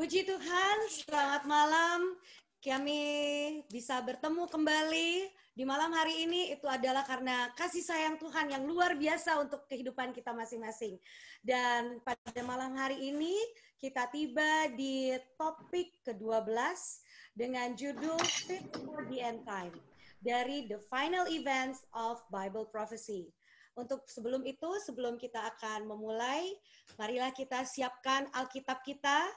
Puji Tuhan, selamat malam. Kami bisa bertemu kembali di malam hari ini. Itu adalah karena kasih sayang Tuhan yang luar biasa untuk kehidupan kita masing-masing. Dan pada malam hari ini kita tiba di topik ke-12 dengan judul Fit for the End Time dari The Final Events of Bible Prophecy. Untuk sebelum itu, sebelum kita akan memulai, marilah kita siapkan Alkitab kita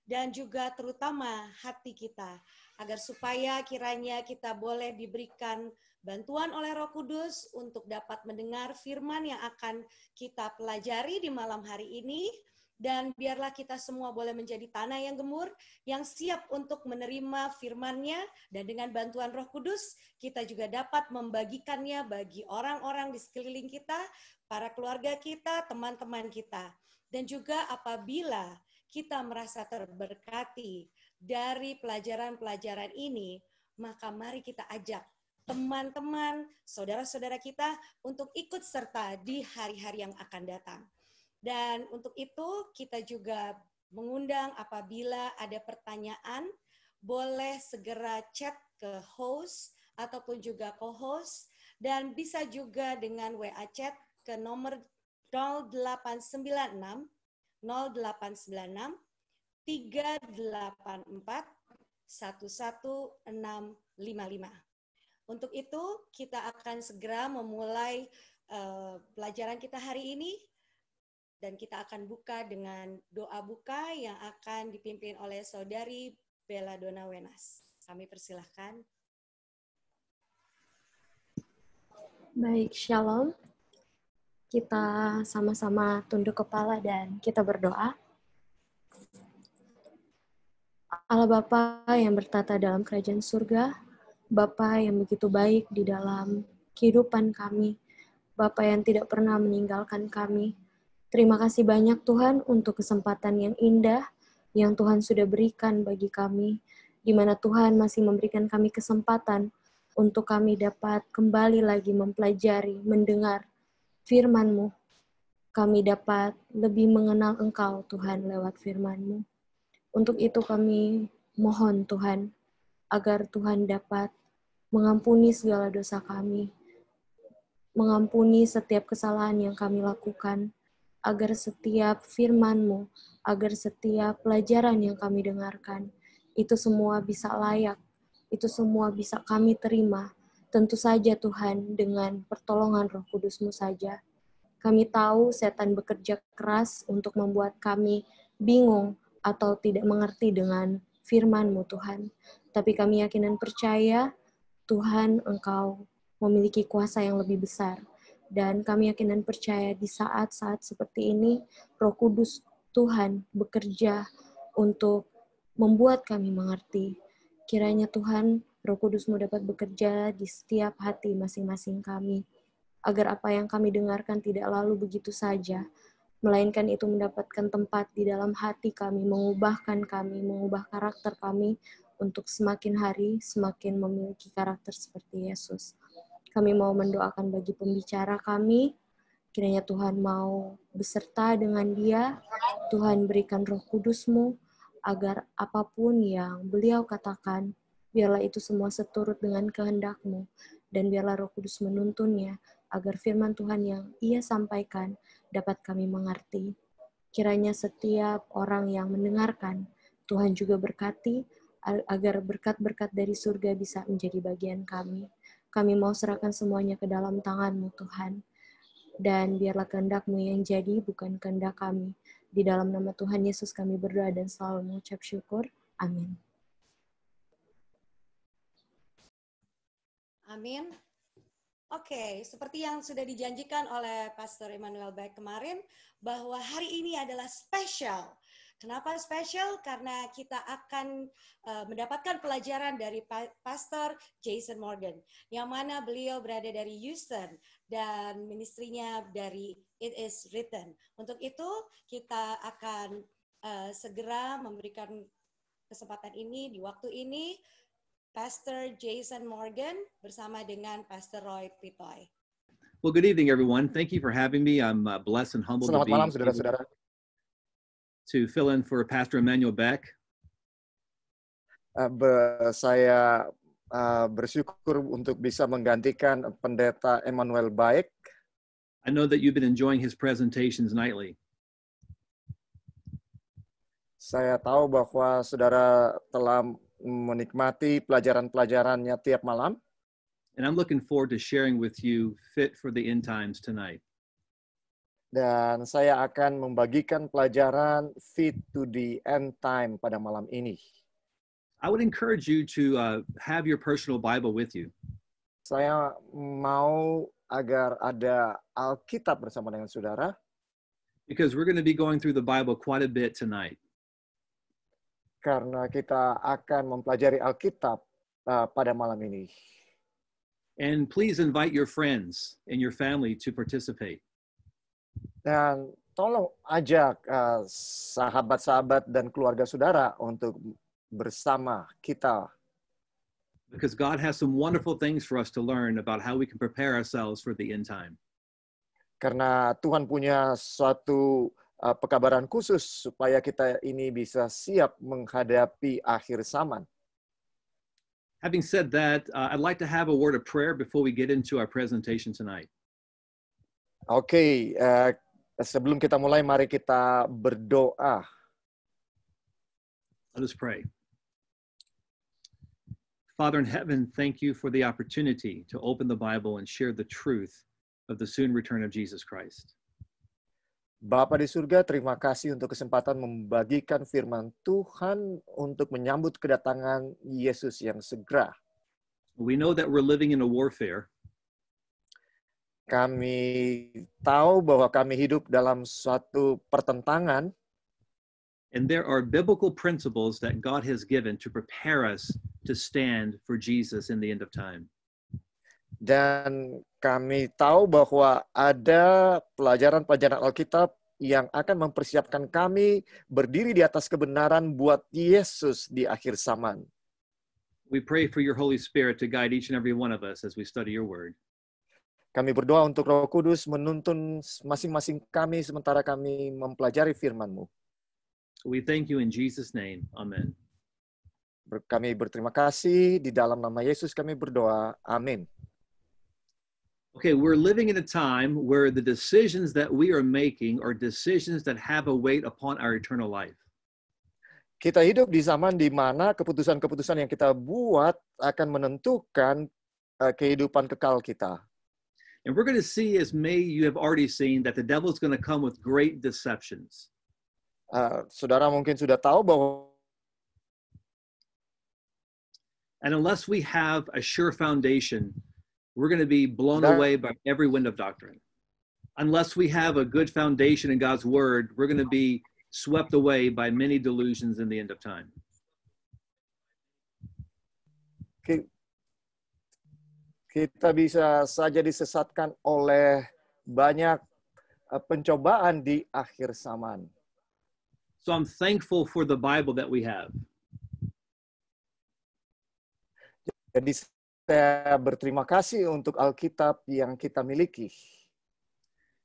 dan juga terutama hati kita, agar supaya kiranya kita boleh diberikan bantuan oleh Roh Kudus untuk dapat mendengar firman yang akan kita pelajari di malam hari ini. Dan biarlah kita semua boleh menjadi tanah yang gemur, yang siap untuk menerima firman-Nya, dan dengan bantuan Roh Kudus, kita juga dapat membagikannya bagi orang-orang di sekeliling kita, para keluarga kita, teman-teman kita. Dan juga apabila kita merasa terberkati dari pelajaran-pelajaran ini, maka mari kita ajak teman-teman, saudara-saudara kita untuk ikut serta di hari-hari yang akan datang. Dan untuk itu kita juga mengundang apabila ada pertanyaan, boleh segera chat ke host ataupun juga co-host, dan bisa juga dengan WA chat ke nomor 0896 0896 384 11655. Untuk itu kita akan segera memulai pelajaran kita hari ini. Dan kita akan buka dengan doa buka yang akan dipimpin oleh Saudari Bella Dona Wenas. Kami persilahkan. Baik, Shalom. Kita sama-sama tunduk kepala dan kita berdoa. Allah Bapa yang bertata dalam kerajaan surga, Bapa yang begitu baik di dalam kehidupan kami, Bapa yang tidak pernah meninggalkan kami. Terima kasih banyak Tuhan untuk kesempatan yang indah yang Tuhan sudah berikan bagi kami, di mana Tuhan masih memberikan kami kesempatan untuk kami dapat kembali lagi mempelajari, mendengar firman-Mu. Kami dapat lebih mengenal Engkau Tuhan lewat firman-Mu. Untuk itu kami mohon Tuhan, agar Tuhan dapat mengampuni segala dosa kami, mengampuni setiap kesalahan yang kami lakukan, agar setiap firman-Mu, agar setiap pelajaran yang kami dengarkan, itu semua bisa layak, itu semua bisa kami terima. Tentu saja Tuhan, dengan pertolongan Roh Kudus-Mu saja. Kami tahu setan bekerja keras untuk membuat kami bingung atau tidak mengerti dengan firman-Mu Tuhan. Tapi kami yakin dan percaya, Tuhan Engkau memiliki kuasa yang lebih besar. Dan kami yakin dan percaya di saat-saat seperti ini, Roh Kudus Tuhan bekerja untuk membuat kami mengerti. Kiranya Tuhan, Roh Kudus-Mu dapat bekerja di setiap hati masing-masing kami, agar apa yang kami dengarkan tidak lalu begitu saja, melainkan itu mendapatkan tempat di dalam hati kami, mengubahkan kami, mengubah karakter kami, untuk semakin hari semakin memiliki karakter seperti Yesus. Kami mau mendoakan bagi pembicara kami, kiranya Tuhan mau beserta dengan dia, Tuhan berikan Roh Kudus-Mu, agar apapun yang beliau katakan, biarlah itu semua seturut dengan kehendak-Mu, dan biarlah Roh Kudus menuntunnya, agar firman Tuhan yang ia sampaikan dapat kami mengerti. Kiranya setiap orang yang mendengarkan, Tuhan juga berkati, agar berkat-berkat dari surga bisa menjadi bagian kami. Kami mau serahkan semuanya ke dalam tangan-Mu Tuhan. Dan biarlah kehendak-Mu yang jadi, bukan kehendak kami. Di dalam nama Tuhan Yesus kami berdoa dan selalu mengucap syukur. Amin. Amin. Oke, seperti yang sudah dijanjikan oleh Pastor Emmanuel Beck kemarin, bahwa hari ini adalah spesial. Kenapa spesial? Karena kita akan mendapatkan pelajaran dari Pastor Jason Morgan, yang mana beliau berada dari Houston dan ministrinya dari It Is Written. Untuk itu kita akan segera memberikan kesempatan ini di waktu ini, Pastor Jason Morgan bersama dengan Pastor Roy Pitoy. Well, good evening, everyone. Thank you for having me. I'm blessed and humbled Selamat to be malam, saudara-saudara. to fill in for Pastor Emmanuel Beck. Saya bersyukur untuk bisa menggantikan Pendeta Emmanuel Baik. I know that you've been enjoying his presentations nightly. Saya tahu bahwa saudara telah menikmati pelajaran-pelajarannya tiap malam. And I'm looking forward to sharing with you Fit for the End Times tonight. Dan saya akan membagikan pelajaran Fit to the End Time pada malam ini. I would encourage you to have your personal Bible with you. Saya mau agar ada Alkitab bersama dengan saudara. Because we're going to be going through the Bible quite a bit tonight. Karena kita akan mempelajari Alkitab pada malam ini. And please invite your friends and your family to participate. Dan tolong ajak sahabat-sahabat dan keluarga saudara untuk bersama kita. Because God has some wonderful things for us to learn about how we can prepare ourselves for the end time. Karena Tuhan punya suatu pekabaran khusus supaya kita ini bisa siap menghadapi akhir zaman. Having said that, I'd like to have a word of prayer before we get into our presentation tonight. Oke, sebelum kita mulai, mari kita berdoa. Let us pray. Father in heaven, thank you for the opportunity to open the Bible and share the truth of the soon return of Jesus Christ. Bapa di surga, terima kasih untuk kesempatan membagikan firman Tuhan untuk menyambut kedatangan Yesus yang segera. We know that we're living in a warfare. Kami tahu bahwa kami hidup dalam suatu pertentangan. And there are biblical principles that God has given to prepare us to stand for Jesus in the end of time. Dan kami tahu bahwa ada pelajaran-pelajaran Alkitab yang akan mempersiapkan kami berdiri di atas kebenaran buat Yesus di akhir zaman. We pray for your Holy Spirit to guide each and every one of us as we study your word. Kami berdoa untuk Roh Kudus menuntun masing-masing kami sementara kami mempelajari firman-Mu. We thank you in Jesus' name. Amen. Kami berterima kasih di dalam nama Yesus kami berdoa. Amin. Okay, we're living in a time where the decisions that we are making are decisions that have a weight upon our eternal life. Kita hidup di zaman di mana keputusan-keputusan yang kita buat akan menentukan kehidupan kekal kita. And we're going to see, as you have already seen, that the devil is going to come with great deceptions. Saudara mungkin sudah tahu bahwa and unless we have a sure foundation, we're going to be blown away by every wind of doctrine. Unless we have a good foundation in God's word, we're going to be swept away by many delusions in the end of time. Kita bisa saja disesatkan oleh banyak pencobaan di akhir zaman. So I'm thankful for the Bible that we have. Jadi saya berterima kasih untuk Alkitab yang kita miliki.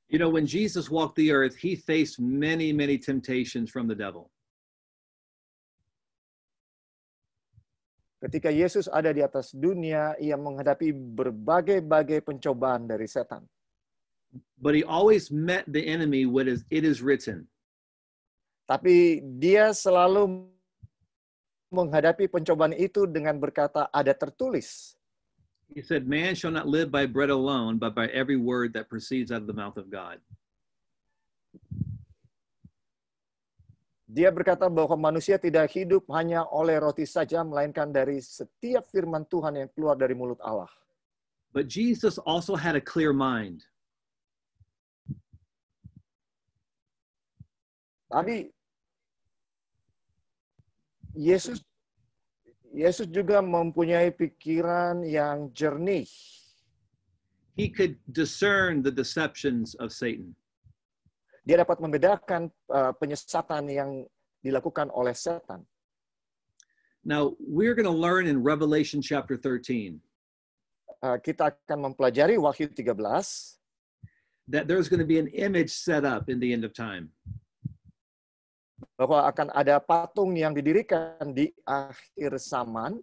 You know, when Jesus walked the earth, he faced many, many temptations from the devil. Ketika Yesus ada di atas dunia, ia menghadapi berbagai-bagai pencobaan dari setan. But he always met the enemy with it is written. Tapi dia selalu menghadapi pencobaan itu dengan berkata, ada tertulis. He said, man shall not live by bread alone, but by every word that proceeds out of the mouth of God. Dia berkata bahwa manusia tidak hidup hanya oleh roti saja, melainkan dari setiap firman Tuhan yang keluar dari mulut Allah. But Jesus also had a clear mind. Tapi Yesus juga mempunyai pikiran yang jernih. He could discern the deceptions of Satan. Dia dapat membedakan penyesatan yang dilakukan oleh setan. Now, we're going to learn in Revelation chapter 13 Kita akan mempelajari Wahyu 13 that there's going to be an image set up in the end of time. bahwa akan ada patung yang didirikan di akhir zaman,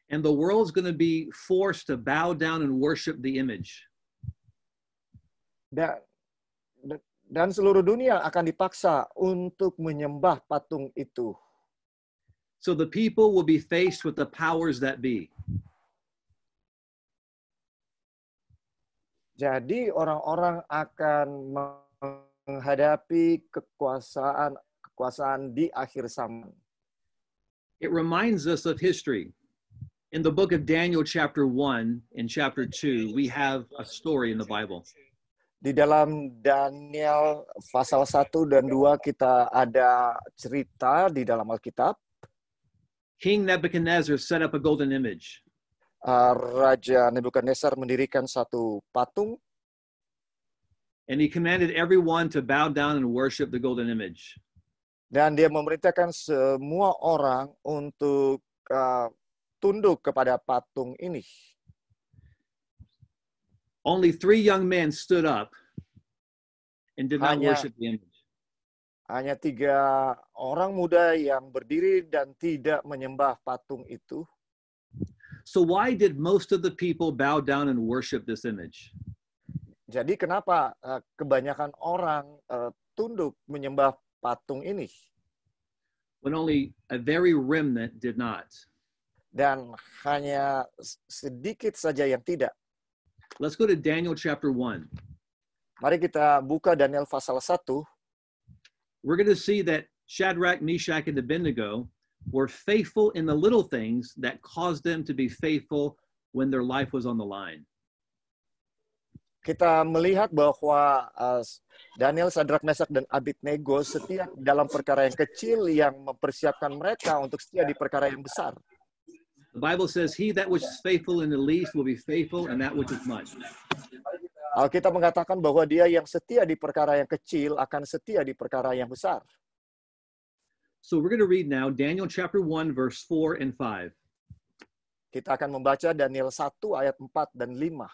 and the world's going to be forced to bow down and worship the image. dan seluruh dunia akan dipaksa untuk menyembah patung itu. So the people will be faced with the powers that be. Jadi orang-orang akan menghadapi kekuasaan di akhir zaman. It reminds us of history. In the book of Daniel chapter 1 and chapter 2, we have a story in the Bible. Di dalam Daniel pasal 1 dan 2 kita ada cerita di dalam Alkitab. King Nebuchadnezzar set up a golden image. Raja Nebukadnezar mendirikan satu patung. And he commanded everyone to bow down and worship the golden image. Dan dia memerintahkan semua orang untuk tunduk kepada patung ini. Only 3 young men stood up and did not worship the image. Hanya 3 orang muda yang berdiri dan tidak menyembah patung itu. So why did most of the people bow down and worship this image? Jadi kenapa kebanyakan orang tunduk menyembah patung ini? When only a very remnant did not. Dan hanya sedikit saja yang tidak. Let's go to Daniel chapter 1. Mari kita buka Daniel pasal 1. We're going to see that Shadrach, Meshach, and Abednego were faithful in the little things that caused them to be faithful when their life was on the line. Kita melihat bahwa Daniel, Shadrach, Meshach, dan Abednego setia dalam perkara yang kecil yang mempersiapkan mereka untuk setia di perkara yang besar. The Bible says, he that was faithful in the least will be faithful in that which is much. Alkitab mengatakan bahwa dia yang setia di perkara yang kecil akan setia di perkara yang besar. So we're going to read now Daniel chapter 1, verse 4 and 5. Kita akan membaca Daniel 1 ayat 4 dan 5.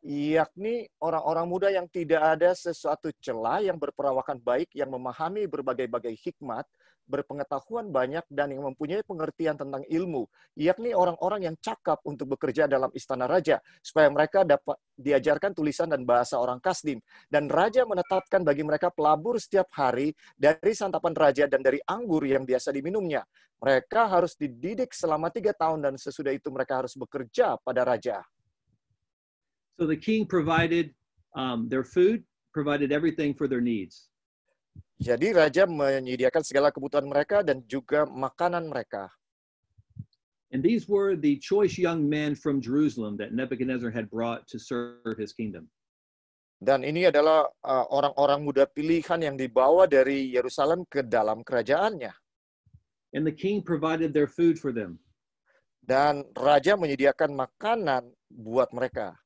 Yakni orang-orang muda yang tidak ada sesuatu celah, yang berperawakan baik, yang memahami berbagai-bagai hikmat, berpengetahuan banyak, dan yang mempunyai pengertian tentang ilmu. Yakni orang-orang yang cakap untuk bekerja dalam istana raja, supaya mereka dapat diajarkan tulisan dan bahasa orang Kasdim. Dan raja menetapkan bagi mereka pelabur setiap hari dari santapan raja dan dari anggur yang biasa diminumnya. Mereka harus dididik selama 3 tahun dan sesudah itu mereka harus bekerja pada raja. So the king provided their food, provided everything for their needs. Jadi raja menyediakan segala kebutuhan mereka dan juga makanan mereka. And these were the choice young men from Jerusalem that Nebuchadnezzar had brought to serve his kingdom. Dan ini adalah orang-orang muda pilihan yang dibawa dari Yerusalem ke dalam kerajaannya. And the king provided their food for them. Dan raja menyediakan makanan buat mereka.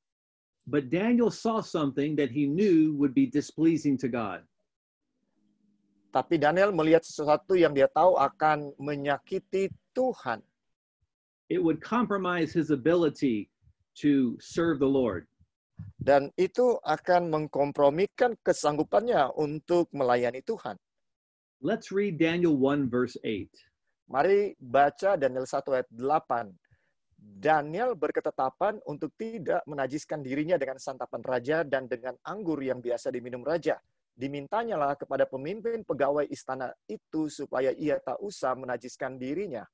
But Daniel saw something that he knew would be displeasing to God. Tapi Daniel melihat sesuatu yang dia tahu akan menyakiti Tuhan. It would compromise his ability to serve the Lord. Dan itu akan mengkompromikan kesanggupannya untuk melayani Tuhan. Let's read Daniel 1 verse 8. Mari baca Daniel 1 ayat 8. Daniel berketetapan untuk tidak menajiskan dirinya dengan santapan raja dan dengan anggur yang biasa diminum raja. Dimintanyalah kepada pemimpin pegawai istana itu supaya ia tak usah menajiskan dirinya.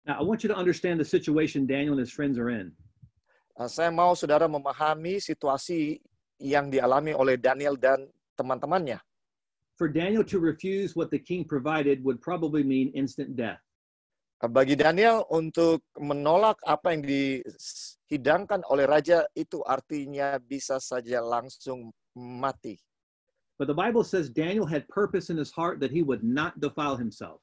Now, I want you to understand the situation Daniel and his friends are in. Saya mau saudara memahami situasi yang dialami oleh Daniel dan teman-temannya. For Daniel to refuse what the king provided would probably mean instant death. Bagi Daniel untuk menolak apa yang dihidangkan oleh raja itu artinya bisa saja langsung mati. But the Bible says Daniel had purpose in his heart that he would not defile himself.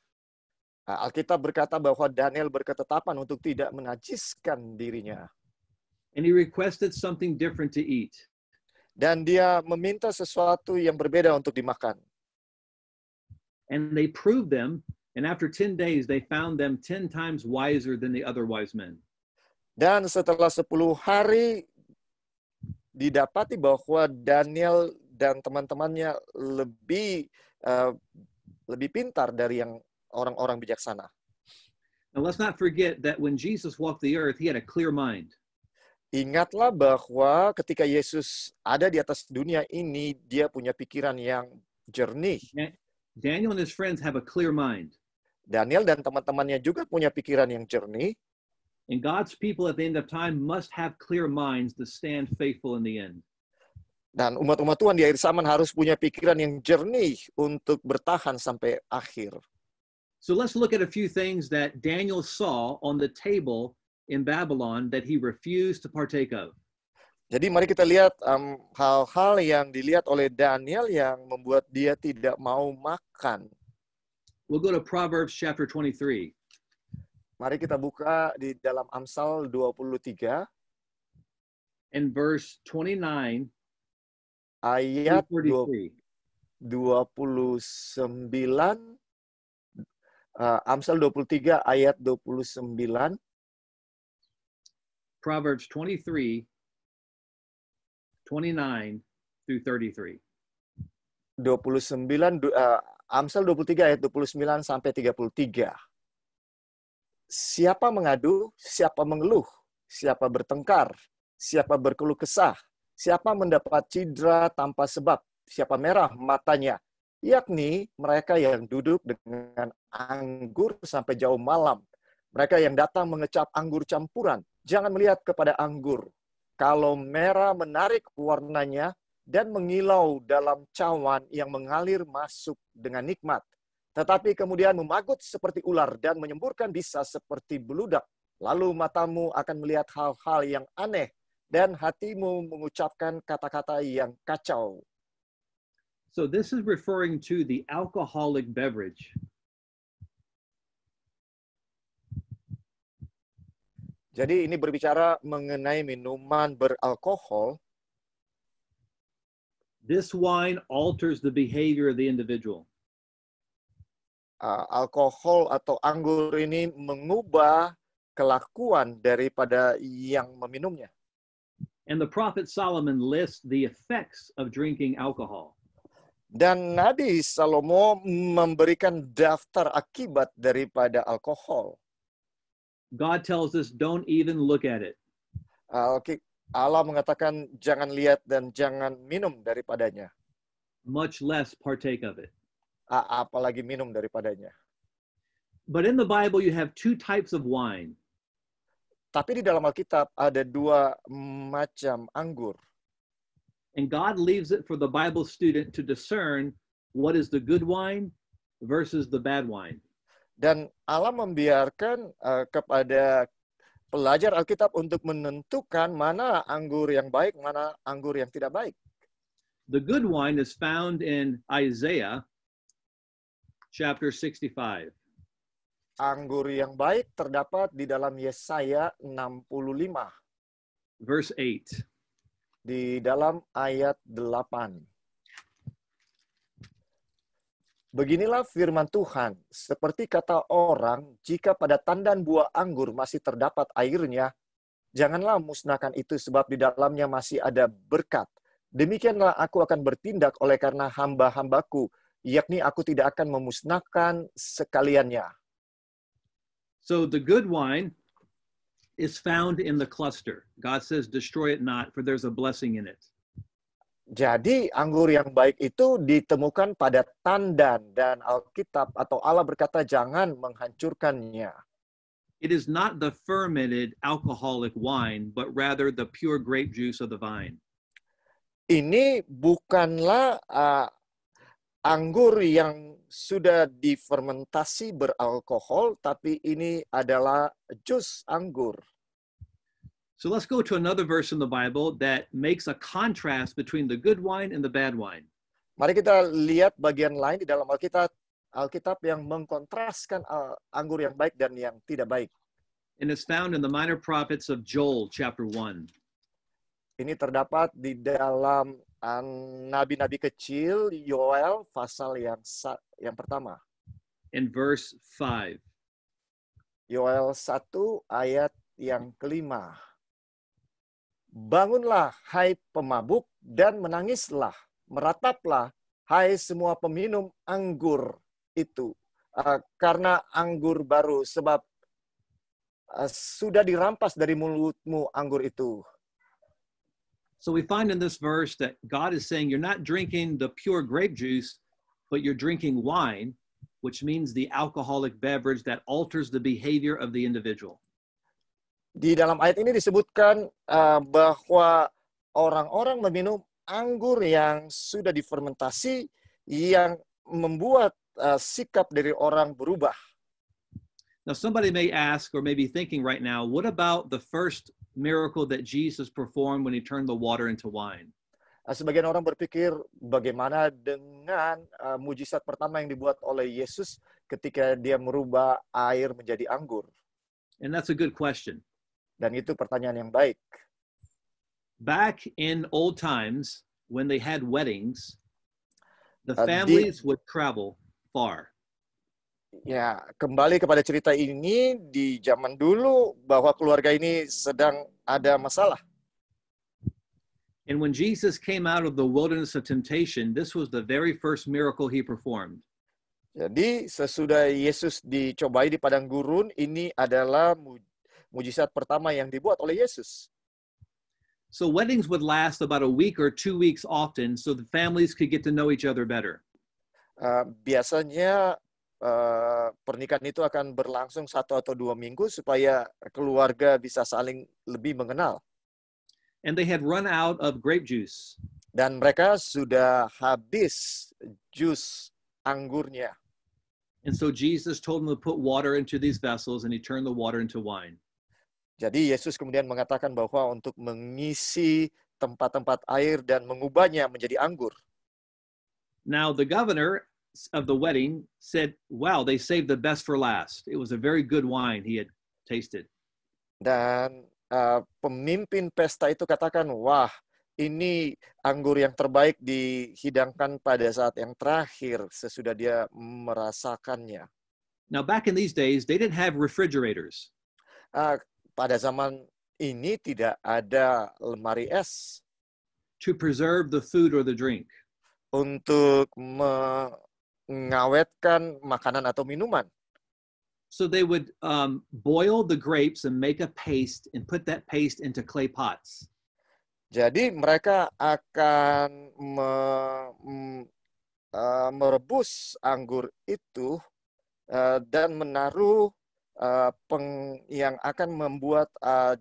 Alkitab berkata bahwa Daniel berketetapan untuk tidak menajiskan dirinya. And he requested something different to eat. Dan dia meminta sesuatu yang berbeda untuk dimakan. And they proved them. And after 10 days, they found them 10 times wiser than the other wise men. Dan setelah 10 hari, didapati bahwa Daniel dan teman-temannya lebih pintar dari yang orang-orang bijaksana. Now let's not forget that when Jesus walked the earth, he had a clear mind. Ingatlah bahwa ketika Yesus ada di atas dunia ini, dia punya pikiran yang jernih. Daniel and his friends have a clear mind. Daniel dan teman-temannya juga punya pikiran yang jernih. And God's people at the end of time must have clear minds to stand faithful in the end. Dan umat-umat Tuhan di akhir zaman harus punya pikiran yang jernih untuk bertahan sampai akhir. So let's look at a few things that Daniel saw on the table in Babylon that he refused to partake of. Jadi mari kita lihat hal-hal yang dilihat oleh Daniel yang membuat dia tidak mau makan. We'll go to Proverbs chapter 23. Mari kita buka di dalam Amsal 23. And verse 29 ayat 33. 29. Amsal 23 ayat 29. Proverbs 23, 29 through 33. Amsal 23 ayat 29 sampai 33. Siapa mengadu, siapa mengeluh, siapa bertengkar, siapa berkeluh kesah, siapa mendapat cedera tanpa sebab, siapa merah matanya, yakni mereka yang duduk dengan anggur sampai jauh malam, mereka yang datang mengecap anggur campuran. Jangan melihat kepada anggur. Kalau merah menarik warnanya dan mengilau dalam cawan yang mengalir masuk dengan nikmat. Tetapi kemudian memagut seperti ular dan menyemburkan bisa seperti beludak. Lalu matamu akan melihat hal-hal yang aneh dan hatimu mengucapkan kata-kata yang kacau. So this is referring to the alcoholic beverage. Jadi ini berbicara mengenai minuman beralkohol. This wine alters the behavior of the individual. Alkohol atau anggur ini mengubah kelakuan daripada yang meminumnya. And the prophet Solomon lists the effects of drinking alcohol. Dan Nabi Salomo memberikan daftar akibat daripada alkohol. God tells us don't even look at it. Allah mengatakan jangan lihat dan jangan minum daripadanya. Much less partake of it. Apalagi minum daripadanya. But in the Bible you have two types of wine. Tapi di dalam Alkitab ada dua macam anggur. And God leaves it for the Bible student to discern what is the good wine versus the bad wine. Dan Allah membiarkan kepada pelajar Alkitab untuk menentukan mana anggur yang baik, mana anggur yang tidak baik. The good wine is found in Isaiah chapter 65. Anggur yang baik terdapat di dalam Yesaya 65. Verse 8. Di dalam ayat 8. Beginilah firman Tuhan, seperti kata orang, jika pada tandan buah anggur masih terdapat airnya, janganlah musnahkan itu sebab di dalamnya masih ada berkat. Demikianlah aku akan bertindak oleh karena hamba-hambaku, yakni aku tidak akan memusnahkan sekaliannya. So the good wine is found in the cluster. God says, destroy it not, for there's a blessing in it. Jadi anggur yang baik itu ditemukan pada tandan dan Alkitab atau Allah berkata jangan menghancurkannya. It is not the fermented alcoholic wine, but rather the pure grape juice of the vine. Ini bukanlah anggur yang sudah difermentasi beralkohol, tapi ini adalah jus anggur. So let's go to another verse in the Bible that makes a contrast between the good wine and the bad wine. Mari kita lihat bagian lain di dalam Alkitab yang mengkontraskan anggur yang baik dan yang tidak baik. And it's found in the minor prophets of Joel chapter 1. Ini terdapat di dalam nabi-nabi kecil Yoel pasal yang pertama. In verse 5. Yoel 1 ayat yang kelima. Bangunlah, hai pemabuk, dan menangislah, merataplah, hai semua peminum anggur itu, karena anggur baru, sebab sudah dirampas dari mulutmu anggur itu. So we find in this verse that God is saying you're not drinking the pure grape juice, but you're drinking wine, which means the alcoholic beverage that alters the behavior of the individual. Di dalam ayat ini disebutkan bahwa orang-orang meminum anggur yang sudah difermentasi, yang membuat sikap dari orang berubah. Now, somebody may ask or may be thinking right now, what about the first miracle that Jesus performed when he turned the water into wine? Sebagian orang berpikir, bagaimana dengan mujizat pertama yang dibuat oleh Yesus ketika dia merubah air menjadi anggur? And that's a good question. Dan itu pertanyaan yang baik. Back in old times, when they had weddings, the families would travel far. Ya, kembali kepada cerita ini di zaman dulu bahwa keluarga ini sedang ada masalah. And when Jesus came out of the wilderness of temptation, this was the very first miracle he performed. Jadi sesudah Yesus dicobai di padang gurun, ini adalah mujizat pertama yang dibuat oleh Yesus. So weddings would last about a week or 2 weeks often, so the families could get to know each other better. Biasanya pernikahan itu akan berlangsung 1 atau 2 minggu supaya keluarga bisa saling lebih mengenal. And they had run out of grape juice. Dan mereka sudah habis jus anggurnya. And so Jesus told them to put water into these vessels, and he turned the water into wine. Jadi Yesus kemudian mengatakan bahwa untuk mengisi tempat-tempat air dan mengubahnya menjadi anggur. Now the governor of the wedding said, wow, they saved the best for last. It was a very good wine he had tasted. Dan pemimpin pesta itu katakan, wah, ini anggur yang terbaik dihidangkan pada saat yang terakhir sesudah dia merasakannya. Now back in these days, they didn't have refrigerators. Pada zaman ini tidak ada lemari es to preserve the food or the drink. Untuk mengawetkan makanan atau minuman. So they would boil the grapes and make a paste and put that paste into clay pots. Jadi mereka akan merebus anggur itu dan menaruh yang akan membuat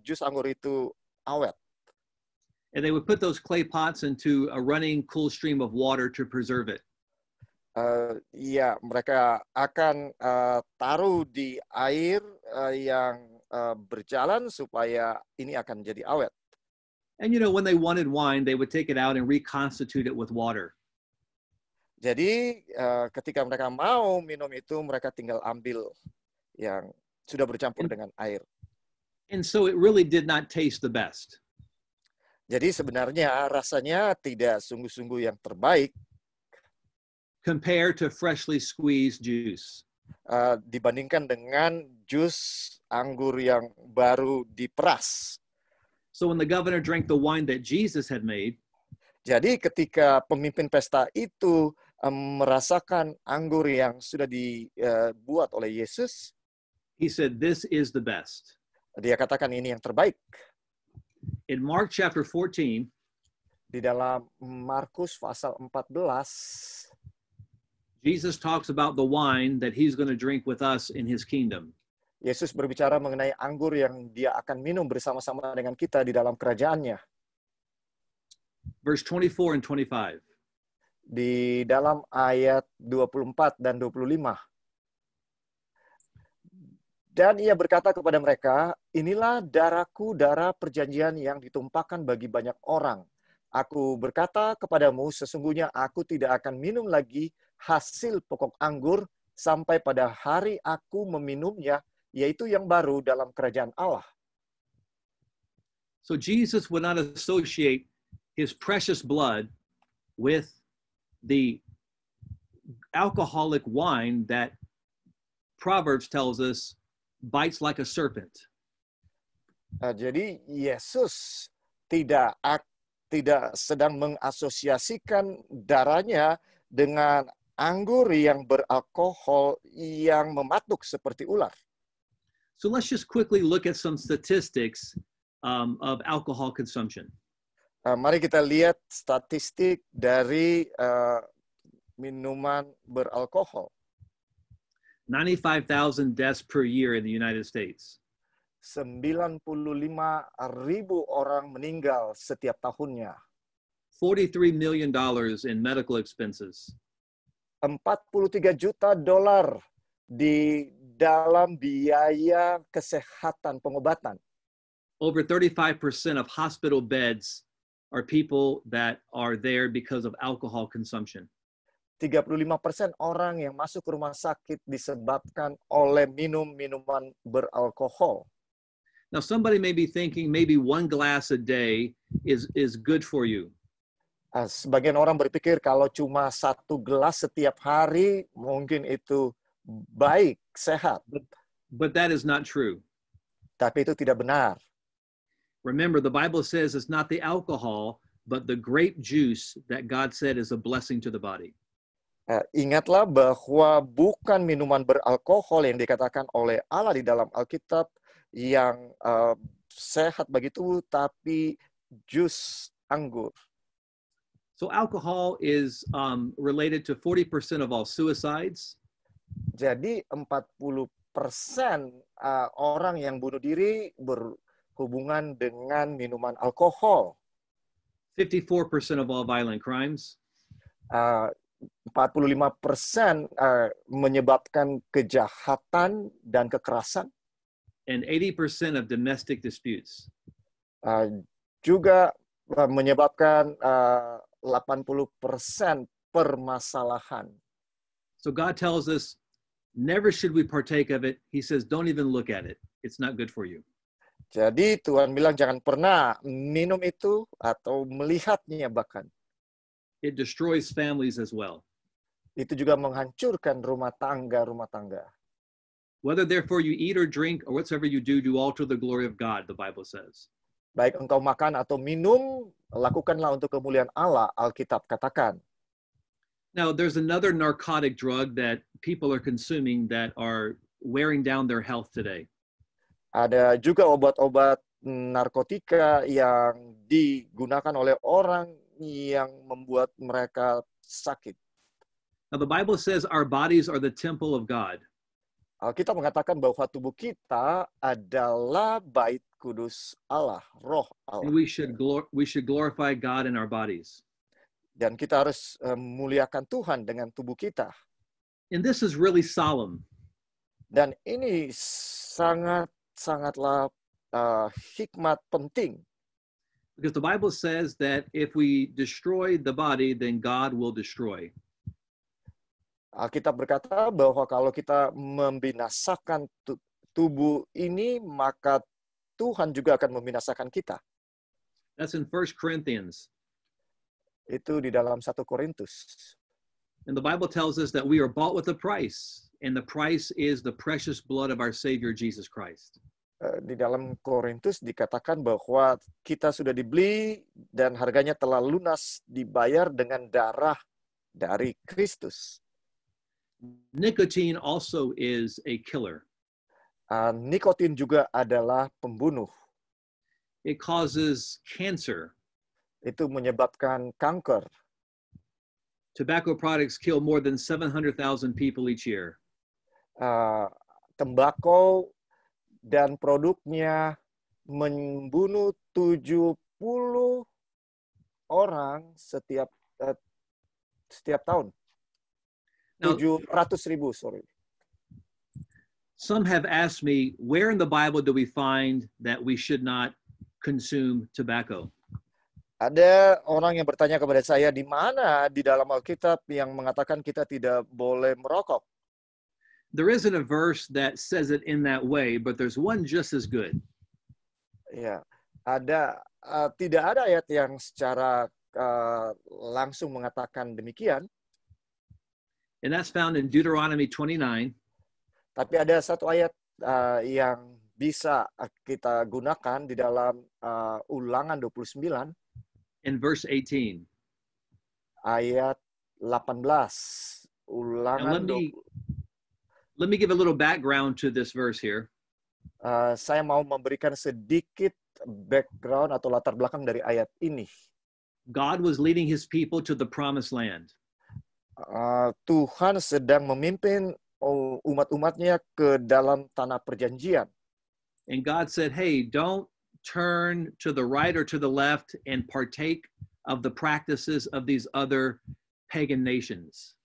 jus anggur itu awet. And they would put those clay pots into a running cool stream of water to preserve it. Ya, mereka akan taruh di air yang berjalan supaya ini akan jadi awet. And you know, when they wanted wine, they would take it out and reconstitute it with water. Jadi ketika mereka mau minum itu, mereka tinggal ambil yang sudah bercampur dengan air. And so it really did not taste the best. Jadi sebenarnya rasanya tidak sungguh-sungguh yang terbaik compared to freshly squeezed juice. Dibandingkan dengan jus anggur yang baru diperas. So when the governor drank the wine that Jesus had made, jadi ketika pemimpin pesta itu merasakan anggur yang sudah dibuat oleh Yesus, he said, "This is the best." Dia katakan ini yang terbaik. In Mark chapter 14, di dalam Markus pasal 14, Jesus talks about the wine that he's going to drink with us in his kingdom. Yesus berbicara mengenai anggur yang dia akan minum bersama-sama dengan kita di dalam kerajaannya. Verse 24 and 25. Di dalam ayat 24 dan 25. Dan ia berkata kepada mereka, inilah darahku, darah perjanjian yang ditumpahkan bagi banyak orang. Aku berkata kepadamu, sesungguhnya aku tidak akan minum lagi hasil pokok anggur sampai pada hari aku meminumnya, yaitu yang baru dalam kerajaan Allah. So Jesus would not associate his precious blood with the alcoholic wine that Proverbs tells us bites like a serpent. Jadi Yesus tidak tidak sedang mengasosiasikan darahnya dengan anggur yang beralkohol yang mematuk seperti ular. So let's just quickly look at some statistics of alcohol consumption. Mari kita lihat statistik dari minuman beralkohol. 95,000 deaths per year in the United States. 95.000 orang meninggal setiap tahunnya. $43 million in medical expenses. $43 juta di dalam biaya kesehatan pengobatan. Over 35% of hospital beds are people that are there because of alcohol consumption. 35% orang yang masuk ke rumah sakit disebabkan oleh minuman beralkohol. Now, somebody may be thinking maybe one glass a day is good for you. Sebagian orang berpikir kalau cuma 1 gelas setiap hari mungkin itu baik, sehat. But that is not true. Tapi itu tidak benar. Remember, the Bible says it's not the alcohol, but the grape juice that God said is a blessing to the body. Ingatlah bahwa bukan minuman beralkohol yang dikatakan oleh Allah di dalam Alkitab yang sehat bagi tubuh, tapi jus anggur. So alcohol is related to 40% of all suicides. Jadi 40% orang yang bunuh diri berhubungan dengan minuman alkohol. 54% of all violent crimes. 45% menyebabkan kejahatan dan kekerasan. And 80% of domestic disputes. Juga menyebabkan 80% permasalahan. So God tells us, never should we partake of it. He says, don't even look at it. It's not good for you. Jadi Tuhan bilang jangan pernah minum itu atau melihatnya bahkan. It destroys families as well. Itu juga menghancurkan rumah tangga. Whether therefore you eat or drink or whatsoever you do all to the glory of God, the Bible says. Baik engkau makan atau minum, lakukanlah untuk kemuliaan Allah, Alkitab katakan. Now, there's another narcotic drug that people are consuming that are wearing down their health today. Ada juga obat-obat narkotika yang digunakan oleh orang yang membuat mereka sakit. Now, the Bible says our bodies are the temple of God. Kita mengatakan bahwa tubuh kita adalah bait kudus Allah, roh Allah. And we should glorify God in our bodies. Dan kita harus memuliakan Tuhan dengan tubuh kita. And this is really solemn. Dan ini sangatlah hikmat penting. Because the Bible says that if we destroy the body, then God will destroy. Alkitab berkata bahwa kalau kita membinasakan tubuh ini, maka Tuhan juga akan membinasakan kita. That's in 1 Corinthians. Itu di dalam 1 Korintus. And the Bible tells us that we are bought with a price, and the price is the precious blood of our Savior, Jesus Christ. Di dalam Korintus dikatakan bahwa kita sudah dibeli dan harganya telah lunas dibayar dengan darah dari Kristus. Nicotine also is a killer. Nikotin juga adalah pembunuh. It causes cancer. Itu menyebabkan kanker. Tobacco products kill more than 700,000 people each year. Tembakau dan produknya membunuh 70 orang setiap tahun. 700,000, sorry. Some have asked me, where in the Bible do we find that we should not consume tobacco? Ada orang yang bertanya kepada saya, di mana di dalam Alkitab yang mengatakan kita tidak boleh merokok? There isn't a verse that says it in that way, but there's one just as good. Ya, tidak ada ayat yang secara langsung mengatakan demikian. And that's found in Deuteronomy 29. Tapi ada satu ayat yang bisa kita gunakan di dalam Ulangan 29. in verse 18. Ayat 18. Now Ulangan let me give a little background to this verse here. Saya mau memberikan sedikit background atau latar belakang dari ayat ini. God was leading his people to the promised land. Tuhan sedang memimpin umat-umatnya ke dalam tanah perjanjian. And God said, hey, don't turn to the right or to the left and partake of the practices of these other pagan nations.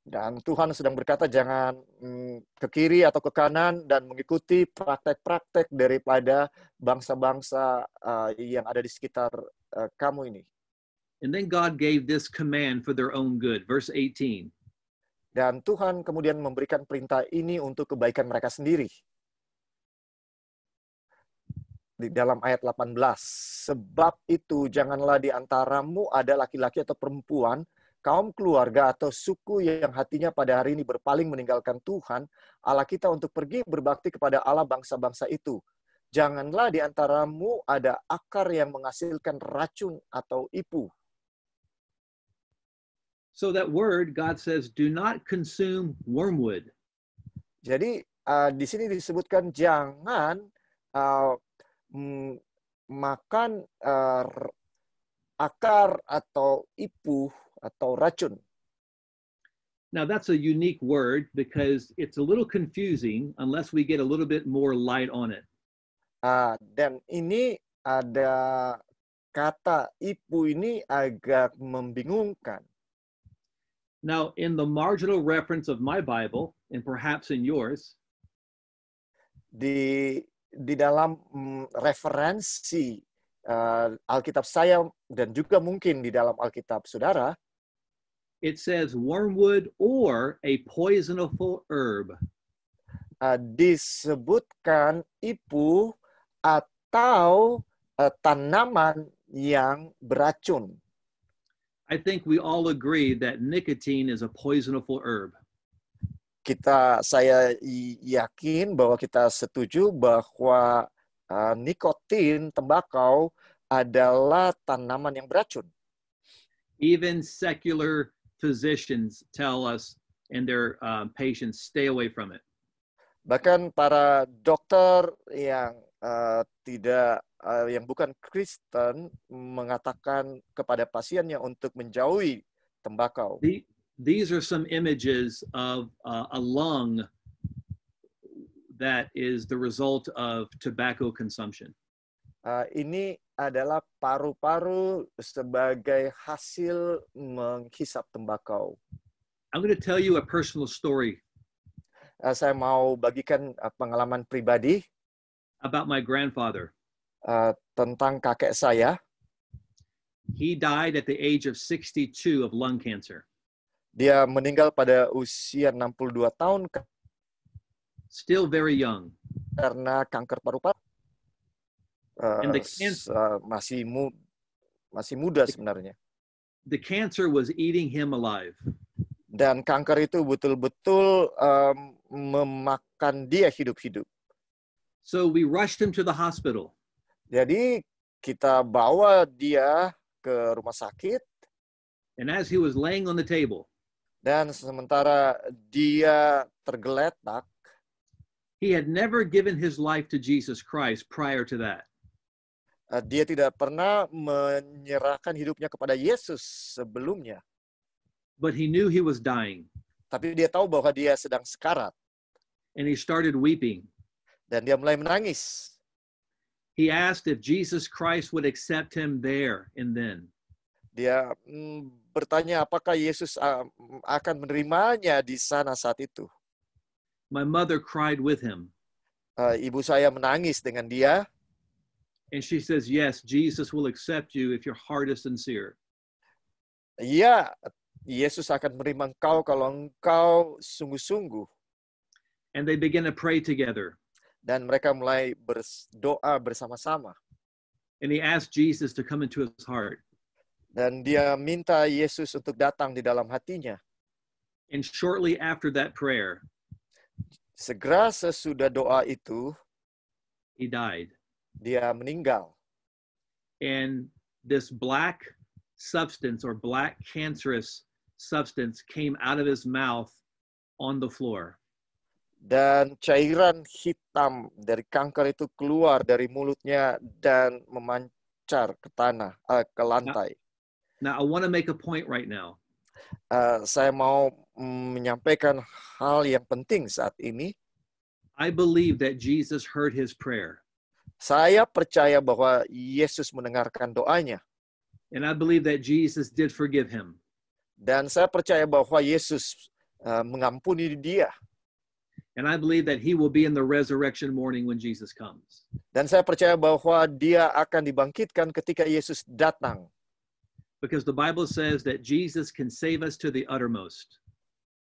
Dan Tuhan sedang berkata, jangan ke kiri atau ke kanan dan mengikuti praktek-praktek daripada bangsa-bangsa yang ada di sekitar kamu ini. And then God gave this command for their own good. Verse 18. Dan Tuhan kemudian memberikan perintah ini untuk kebaikan mereka sendiri. Di dalam ayat 18. Sebab itu janganlah di antaramu ada laki-laki atau perempuan, kaum keluarga atau suku yang hatinya pada hari ini berpaling meninggalkan Tuhan, Allah kita untuk pergi berbakti kepada Allah bangsa-bangsa itu. Janganlah di antaramu ada akar yang menghasilkan racun atau ipu. So that word, God says, do not consume wormwood. Jadi di sini disebutkan jangan makan akar atau ipu atau racun. Now that's a unique word because it's a little confusing unless we get a little bit more light on it. Dan ini ada kata ipu ini agak membingungkan. Now in the marginal reference of my Bible, and perhaps in yours, di dalam referensi Alkitab saya dan juga mungkin di dalam Alkitab saudara, it says wormwood or a poisonous herb. Disebutkan ipu atau tanaman yang beracun. I think we all agree that nicotine is a poisonous herb. Saya yakin bahwa kita setuju bahwa nikotin, tembakau adalah tanaman yang beracun. Even secular physicians tell us and their patients stay away from it. Bahkan para dokter yang yang bukan Kristen mengatakan kepada pasiennya untuk menjauhi tembakau. These are some images of a lung that is the result of tobacco consumption. Ini adalah paru-paru sebagai hasil menghisap tembakau. I'm going to tell you a personal story. Saya mau bagikan pengalaman pribadi about my grandfather. Tentang kakek saya. He died at the age of 62 of lung cancer. Dia meninggal pada usia 62 tahun. Still very young. Karena kanker paru-paru. And the cancer, masih muda sebenarnya. The cancer was eating him alive. Dan kanker itu betul-betul memakan dia hidup-hidup. So we rushed him to the hospital. Jadi kita bawa dia ke rumah sakit. And as he was laying on the table, dan sementara dia tergeletak, he had never given his life to Jesus Christ prior to that. Dia tidak pernah menyerahkan hidupnya kepada Yesus sebelumnya. But he knew he was dying. Tapi dia tahu bahwa dia sedang sekarat. And he started weeping. Dan dia mulai menangis. He asked if Jesus Christ would accept him there and then. Dia bertanya apakah Yesus akan menerimanya di sana saat itu. My mother cried with him. Ibu saya menangis dengan dia. And she says, yes, Jesus will accept you if your heart is sincere. Iya, Yesus akan menerima engkau kalau engkau sungguh-sungguh. And they began to pray together. Dan mereka mulai berdoa bersama-sama. And he asked Jesus to come into his heart. Dan dia minta Yesus untuk datang di dalam hatinya. And shortly after that prayer, segera sesudah doa itu, he died. Dia meninggal. And this black substance or black cancerous substance came out of his mouth on the floor. Dan cairan hitam dari kanker itu keluar dari mulutnya dan memancar ke tanah, ke lantai. Now I want to make a point right now. Saya mau menyampaikan hal yang penting saat ini. I believe that Jesus heard his prayer. Saya percaya bahwa Yesus mendengarkan doanya. And I believe that Jesus did forgive him. Dan saya percaya bahwa Yesus mengampuni dia. And I believe that he will be in the resurrection morning when Jesus comes. Dan saya percaya bahwa dia akan dibangkitkan ketika Yesus datang. Because the Bible says that Jesus can save us to the uttermost.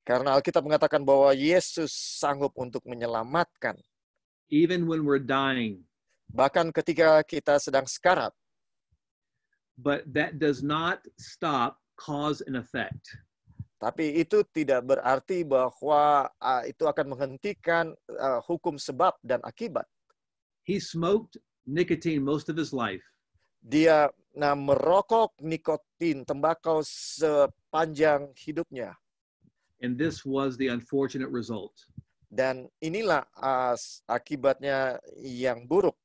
Karena Alkitab mengatakan bahwa Yesus sanggup untuk menyelamatkan. Even when we're dying. Bahkan ketika kita sedang sekarat. But that does not stop cause and effect. Tapi itu tidak berarti bahwa itu akan menghentikan hukum sebab dan akibat. He smoked nicotine most of his life. Dia merokok nikotin, tembakau sepanjang hidupnya. And this was the unfortunate result. Dan inilah akibatnya yang buruk.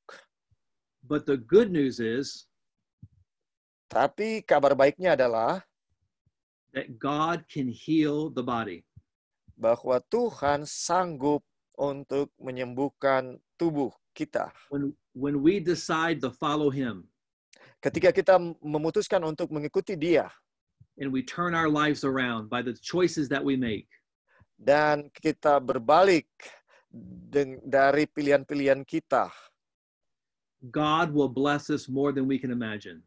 But the good news is, tapi kabar baiknya adalah that God can heal the body. Bahwa Tuhan sanggup untuk menyembuhkan tubuh kita. When we decide to follow him. Ketika kita memutuskan untuk mengikuti dia. And we turn our lives around by the choices that we make. Dan kita berbalik dari pilihan-pilihan kita. God will bless us more than we can imagine.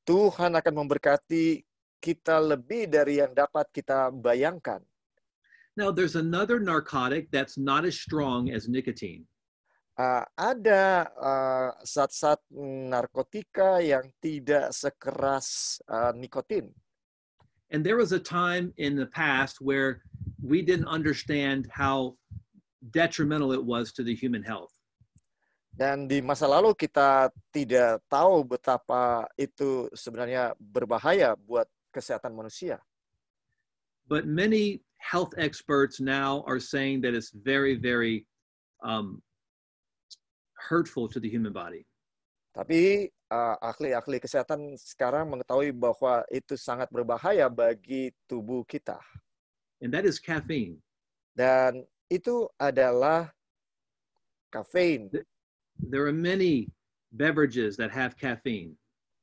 Tuhan akan memberkati kita lebih dari yang dapat kita bayangkan. Now, there's another narcotic that's not as strong as nicotine. Ada zat-zat narkotika yang tidak sekeras nikotin. And there was a time in the past where we didn't understand how detrimental it was to the human health. Dan di masa lalu kita tidak tahu betapa itu sebenarnya berbahaya buat kesehatan manusia. But many health experts now are saying that it's very, very hurtful to the human body. Tapi ahli-ahli kesehatan sekarang mengetahui bahwa itu sangat berbahaya bagi tubuh kita. And that is caffeine. Dan itu adalah kafein. There are many beverages that have caffeine.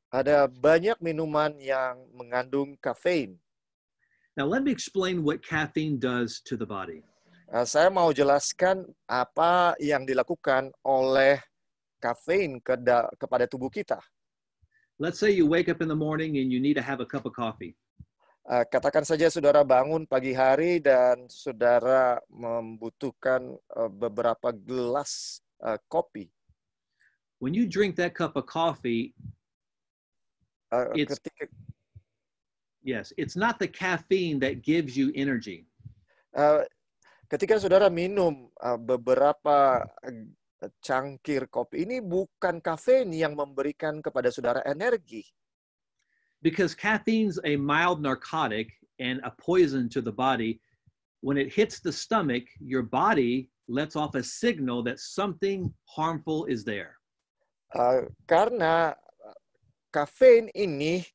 Ada banyak minuman yang mengandung kafein. Now let me explain what caffeine does to the body. Saya mau jelaskan apa yang dilakukan oleh kafein kepada tubuh kita. Let's say you wake up in the morning and you need to have a cup of coffee. Katakan saja saudara bangun pagi hari dan saudara membutuhkan beberapa gelas kopi. When you drink that cup of coffee, it's not the caffeine that gives you energy. Ketika saudara minum beberapa cangkir kopi, ini bukan kafein yang memberikan kepada saudara energi. Because caffeine's a mild narcotic and a poison to the body. When it hits the stomach, your body lets off a signal that something harmful is there. Karena kafein ini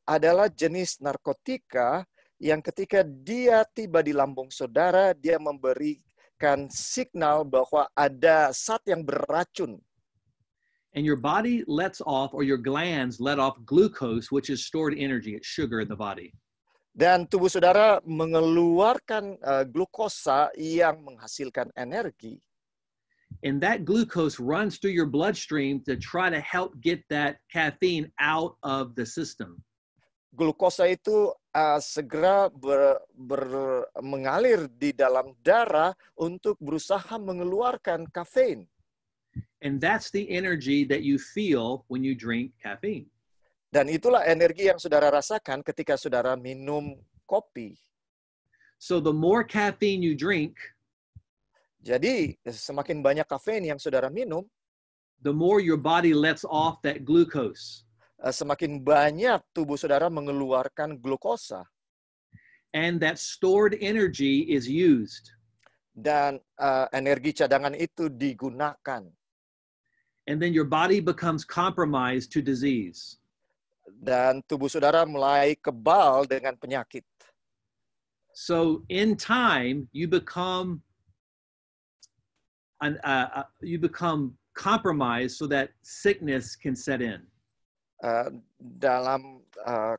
adalah jenis narkotika yang ketika dia tiba di lambung saudara, dia memberikan signal bahwa ada zat yang beracun. And your body lets off, or your glands let off glucose, which is stored energy, it's sugar in the body. Dan tubuh saudara mengeluarkan glukosa yang menghasilkan energi. And that glucose runs through your bloodstream to try to help get that caffeine out of the system. Glukosa itu segera mengalir di dalam darah untuk berusaha mengeluarkan kafein. And that's the energy that you feel when you drink caffeine. Dan itulah energi yang saudara rasakan ketika saudara minum kopi. So the more caffeine you drink, jadi semakin banyak kafein yang saudara minum, the more your body lets off that glucose. semakin banyak tubuh saudara mengeluarkan glukosa. And that stored energy is used. Dan energi cadangan itu digunakan. And then your body becomes compromised to disease. Dan tubuh saudara mulai kebal dengan penyakit. So in time, you become compromised so that sickness can set in.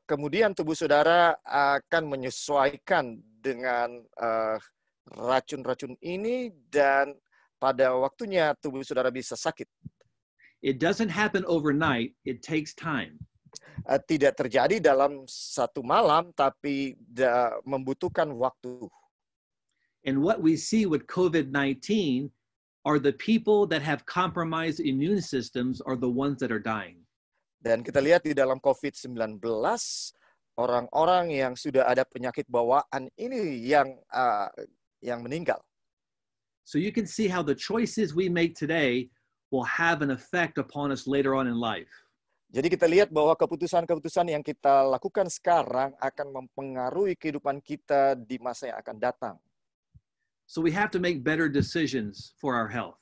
Kemudian tubuh saudara akan menyesuaikan dengan racun-racun ini, dan pada waktunya tubuh saudara bisa sakit. It doesn't happen overnight, it takes time. Tidak terjadi dalam satu malam, tapi membutuhkan waktu. And what we see with COVID-19 are the people that have compromised immune systems are the ones that are dying. Dan kita lihat di dalam COVID-19, orang-orang yang sudah ada penyakit bawaan ini yang meninggal. So you can see how the choices we make today will have an effect upon us later on in life. Jadi kita lihat bahwa keputusan-keputusan yang kita lakukan sekarang akan mempengaruhi kehidupan kita di masa yang akan datang. So we have to make better decisions for our health.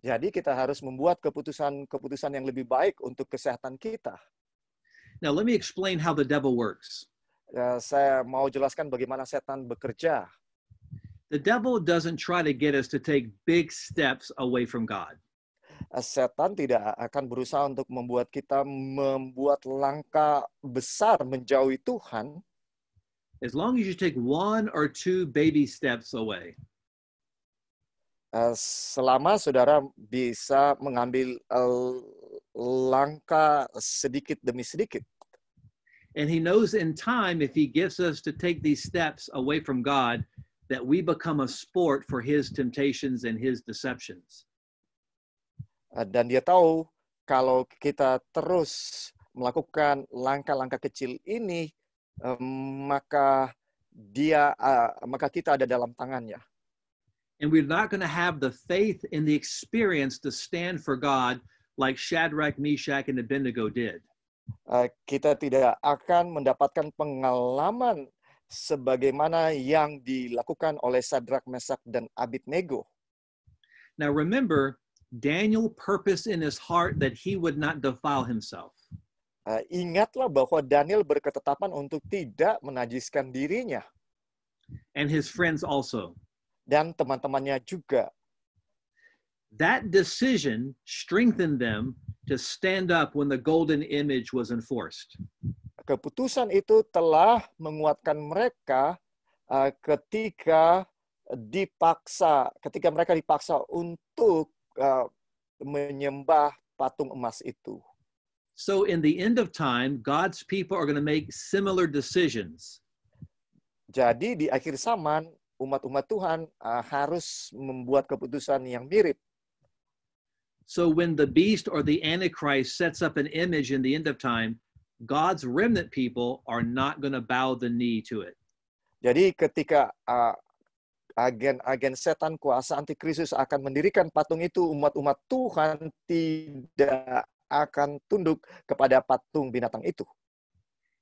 Jadi kita harus membuat keputusan-keputusan yang lebih baik untuk kesehatan kita. Now let me explain how the devil works. Saya mau jelaskan bagaimana setan bekerja. The devil doesn't try to get us to take big steps away from God. Setan tidak akan berusaha untuk membuat kita membuat langkah besar menjauhi Tuhan. As long as you take 1 or 2 baby steps away. Selama saudara bisa mengambil langkah sedikit demi sedikit. And he knows in time, if he gives us to take these steps away from God, that we become a sport for his temptations and his deceptions. Dan dia tahu kalau kita terus melakukan langkah-langkah kecil ini, maka kita ada dalam tangannya. And we're not going to have the faith and the experience to stand for God like Shadrach, Meshach, and Abednego did. Kita tidak akan mendapatkan pengalaman sebagaimana yang dilakukan oleh Shadrach, Meshach, dan Abednego. Now remember, Daniel purposed in his heart that he would not defile himself. Ingatlah bahwa Daniel berketetapan untuk tidak menajiskan dirinya. And his friends also. Dan teman-temannya juga. That decision strengthened them to stand up when the golden image was enforced. Keputusan itu telah menguatkan mereka ketika mereka dipaksa untuk menyembah patung emas itu. So in the end of time, God's people are going to make similar decisions. Jadi di akhir zaman, umat-umat Tuhan harus membuat keputusan yang mirip. So when the beast or the Antichrist sets up an image in the end of time, God's remnant people are not going to bow the knee to it. Jadi ketika agen-agen setan kuasa antikristus akan mendirikan patung itu, umat-umat Tuhan tidak akan tunduk kepada patung binatang itu.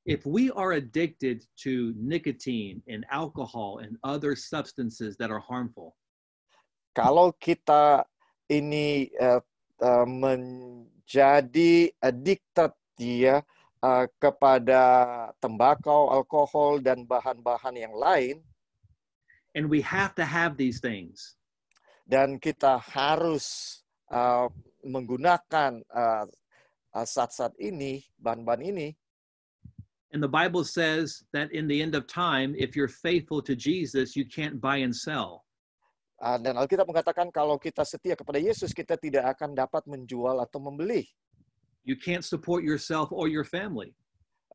If we are addicted to nicotine and alcohol and other substances that are harmful, kalau kita ini menjadi addicted kepada tembakau, alkohol, dan bahan-bahan yang lain, and we have to have these things, dan kita harus menggunakan zat-zat ini, bahan-bahan ini. And the Bible says that in the end of time, if you're faithful to Jesus, you can't buy and sell. Dan Alkitab mengatakan kalau kita setia kepada Yesus, kita tidak akan dapat menjual atau membeli. You can't support yourself or your family.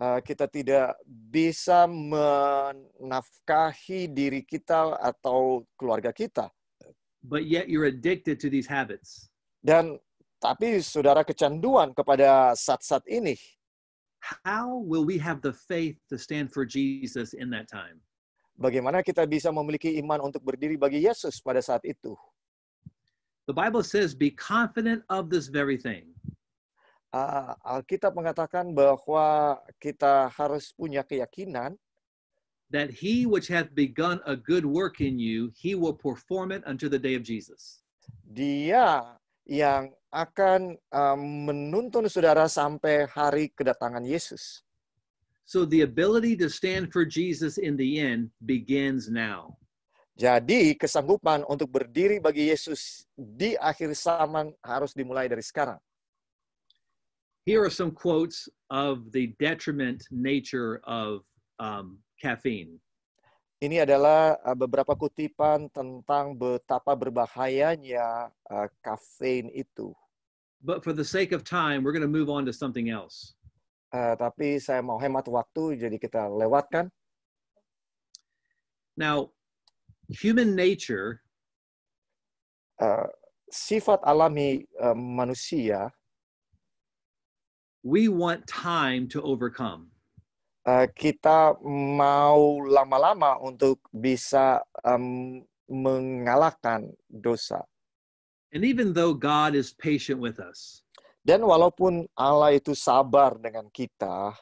Kita tidak bisa menafkahi diri kita atau keluarga kita. But yet you're addicted to these habits. Tapi saudara kecanduan kepada zat-zat ini. How will we have the faith to stand for Jesus in that time? Bagaimana kita bisa memiliki iman untuk berdiri bagi Yesus pada saat itu? The Bible says, be confident of this very thing. Alkitab mengatakan bahwa kita harus punya keyakinan that he which hath begun a good work in you, he will perform it unto the day of Jesus. Dia yang akan menuntun saudara sampai hari kedatangan Yesus. So the ability to stand for Jesus in the end begins now. Jadi kesanggupan untuk berdiri bagi Yesus di akhir zaman harus dimulai dari sekarang. Here are some quotes of the detriment nature of caffeine. Ini adalah beberapa kutipan tentang betapa berbahayanya kafein itu. But for the sake of time, we're going to move on to something else. Tapi saya mau hemat waktu, jadi kita lewatkan. Now, human nature sifat alami manusia, we want time to overcome. Kita mau lama-lama untuk bisa mengalahkan dosa. And even though God is patient with us, Dan walaupun Allah itu sabar dengan kita,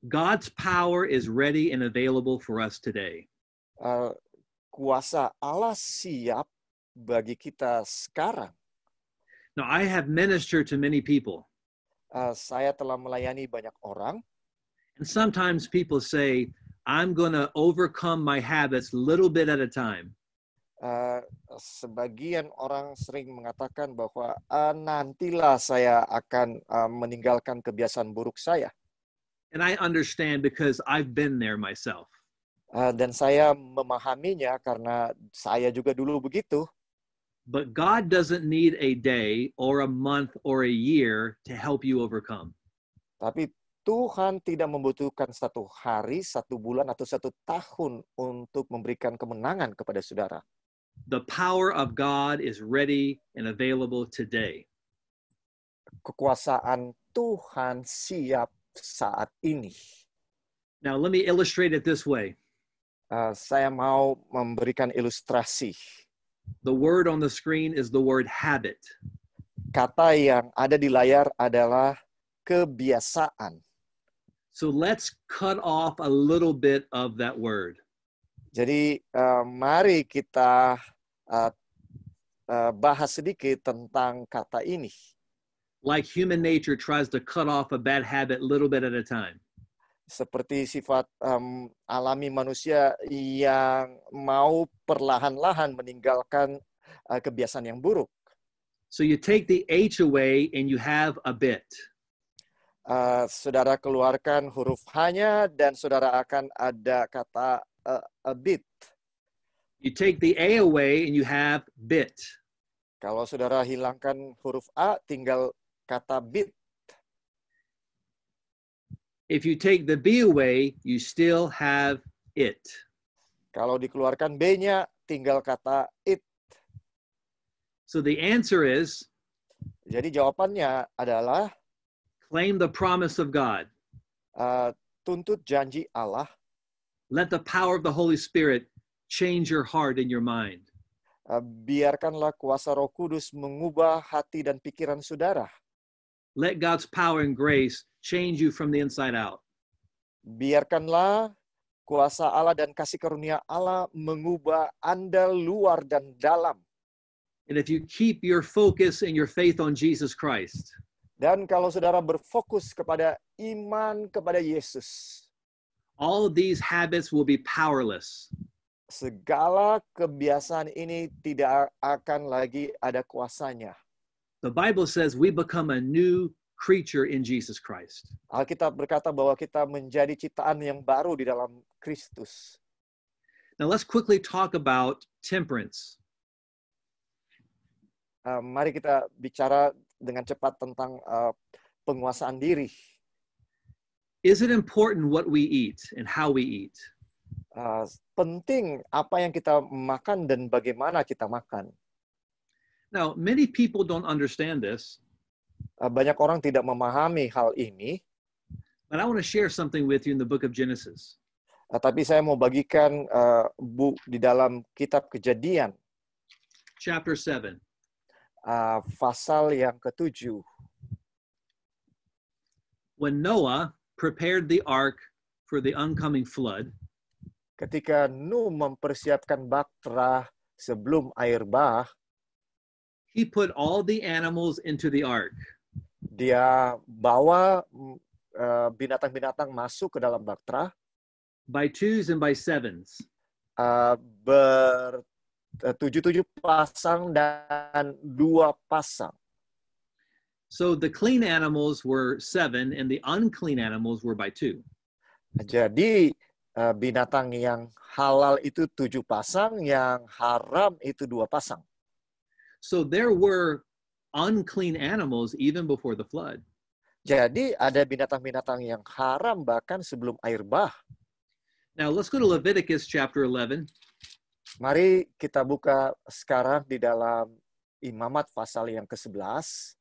God's power is ready and available for us today. Kuasa Allah siap bagi kita sekarang. Now, I have ministered to many people. Saya telah melayani banyak orang. And sometimes people say, I'm going to overcome my habits little bit at a time. Sebagian orang sering mengatakan bahwa nantilah saya akan meninggalkan kebiasaan buruk saya. And I understand because I've been there myself. Dan saya memahaminya karena saya juga dulu begitu. But God doesn't need a day or a month or a year to help you overcome. Tapi Tuhan tidak membutuhkan 1 hari, 1 bulan, atau 1 tahun untuk memberikan kemenangan kepada saudara. The power of God is ready and available today. Kekuasaan Tuhan siap saat ini. Now, let me illustrate it this way. Saya mau memberikan ilustrasi. The word on the screen is the word habit. Kata yang ada di layar adalah kebiasaan. So let's cut off a little bit of that word. Jadi mari kita bahas sedikit tentang kata ini. Like human nature tries to cut off a bad habit little bit at a time. Seperti sifat alami manusia yang mau perlahan-lahan meninggalkan kebiasaan yang buruk. So you take the H away and you have a bit. Saudara keluarkan huruf H-nya dan saudara akan ada kata a bit. You take the A away and you have bit. Kalau saudara hilangkan huruf A, tinggal kata bit. If you take the B away, you still have it. Kalau dikeluarkan B-nya, tinggal kata it. So the answer is, jadi jawabannya adalah claim the promise of God. Tuntut janji Allah. Let the power of the Holy Spirit change your heart and your mind. Biarkanlah kuasa Roh Kudus mengubah hati dan pikiran saudara. Let God's power and grace change you from the inside out. Biarkanlah kuasa Allah dan kasih karunia Allah mengubah Anda luar dan dalam. And if you keep your focus and your faith on Jesus Christ, dan kalau saudara berfokus kepada iman kepada Yesus, all of these habits will be powerless. Segala kebiasaan ini tidak akan lagi ada kuasanya. The Bible says we become a new creature in Jesus Christ. Alkitab berkata bahwa kita menjadi ciptaan yang baru di dalam Kristus. Now let's quickly talk about temperance. Mari kita bicara dengan cepat tentang penguasaan diri. Is it important what we eat and how we eat? Penting apa yang kita makan dan bagaimana kita makan. Now, many people don't understand this. Banyak orang tidak memahami hal ini. But I want to share something with you in the book of Genesis. Tapi saya mau bagikan di dalam kitab Kejadian. Chapter 7. Pasal yang ke-7. when Noah prepared the ark for the oncoming flood, ketika Nuh mempersiapkan bahtera sebelum air bah, he put all the animals into the ark. dia bawa binatang-binatang masuk ke dalam bahtera by twos and by sevens. Tujuh pasang dan 2 pasang. So the clean animals were 7 and the unclean animals were by 2. Jadi binatang yang halal itu 7 pasang, yang haram itu 2 pasang. So there were unclean animals even before the flood. Jadi ada binatang-binatang yang haram bahkan sebelum air bah. Now let's go to Leviticus chapter 11. Mari kita buka sekarang di dalam Imamat pasal yang ke-11.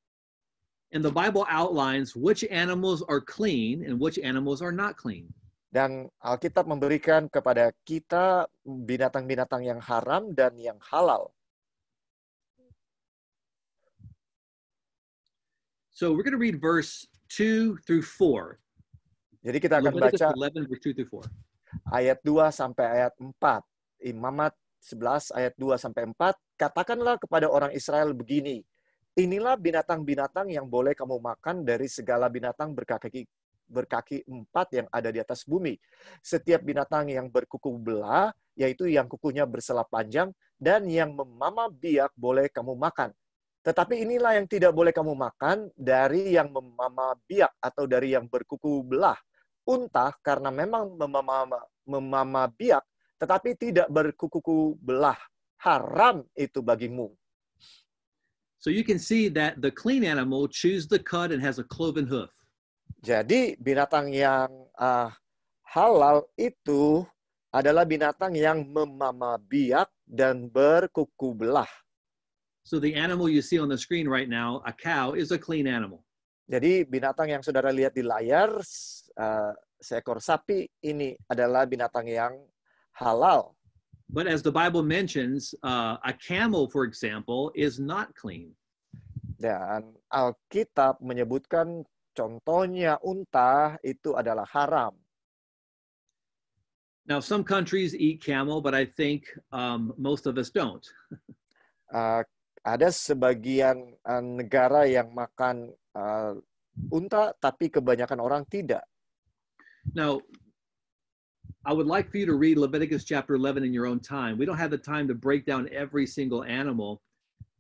And the Bible outlines which animals are clean and which animals are not clean. Dan Alkitab memberikan kepada kita binatang-binatang yang haram dan yang halal. So we're going to read verse 2 through 4. Jadi kita akan Leviticus baca 11 verse 2 through 4. ayat 2 sampai ayat 4. Imamat 11 ayat 2 sampai 4. Katakanlah kepada orang Israel begini, inilah binatang-binatang yang boleh kamu makan dari segala binatang berkaki 4 yang ada di atas bumi. Setiap binatang yang berkuku belah, yaitu yang kukunya bersela panjang, dan yang memama biak boleh kamu makan. Tetapi inilah yang tidak boleh kamu makan dari yang memama biak atau dari yang berkuku belah. Unta karena memang memama biak, tetapi tidak berkuku belah. Haram itu bagimu. So you can see that the clean animal chews the cud and has a cloven hoof. Jadi binatang yang halal itu adalah binatang yang memama biak dan berkuku belah. So the animal you see on the screen right now, a cow, is a clean animal. Jadi binatang yang saudara lihat di layar, seekor sapi, ini adalah binatang yang halal. But as the Bible mentions, a camel, for example, is not clean. Dan Alkitab menyebutkan contohnya unta itu adalah haram. Now, some countries eat camel, but I think most of us don't. Ada sebagian negara yang makan unta, tapi kebanyakan orang tidak. Now, I would like for you to read Leviticus chapter 11 in your own time. We don't have the time to break down every single animal,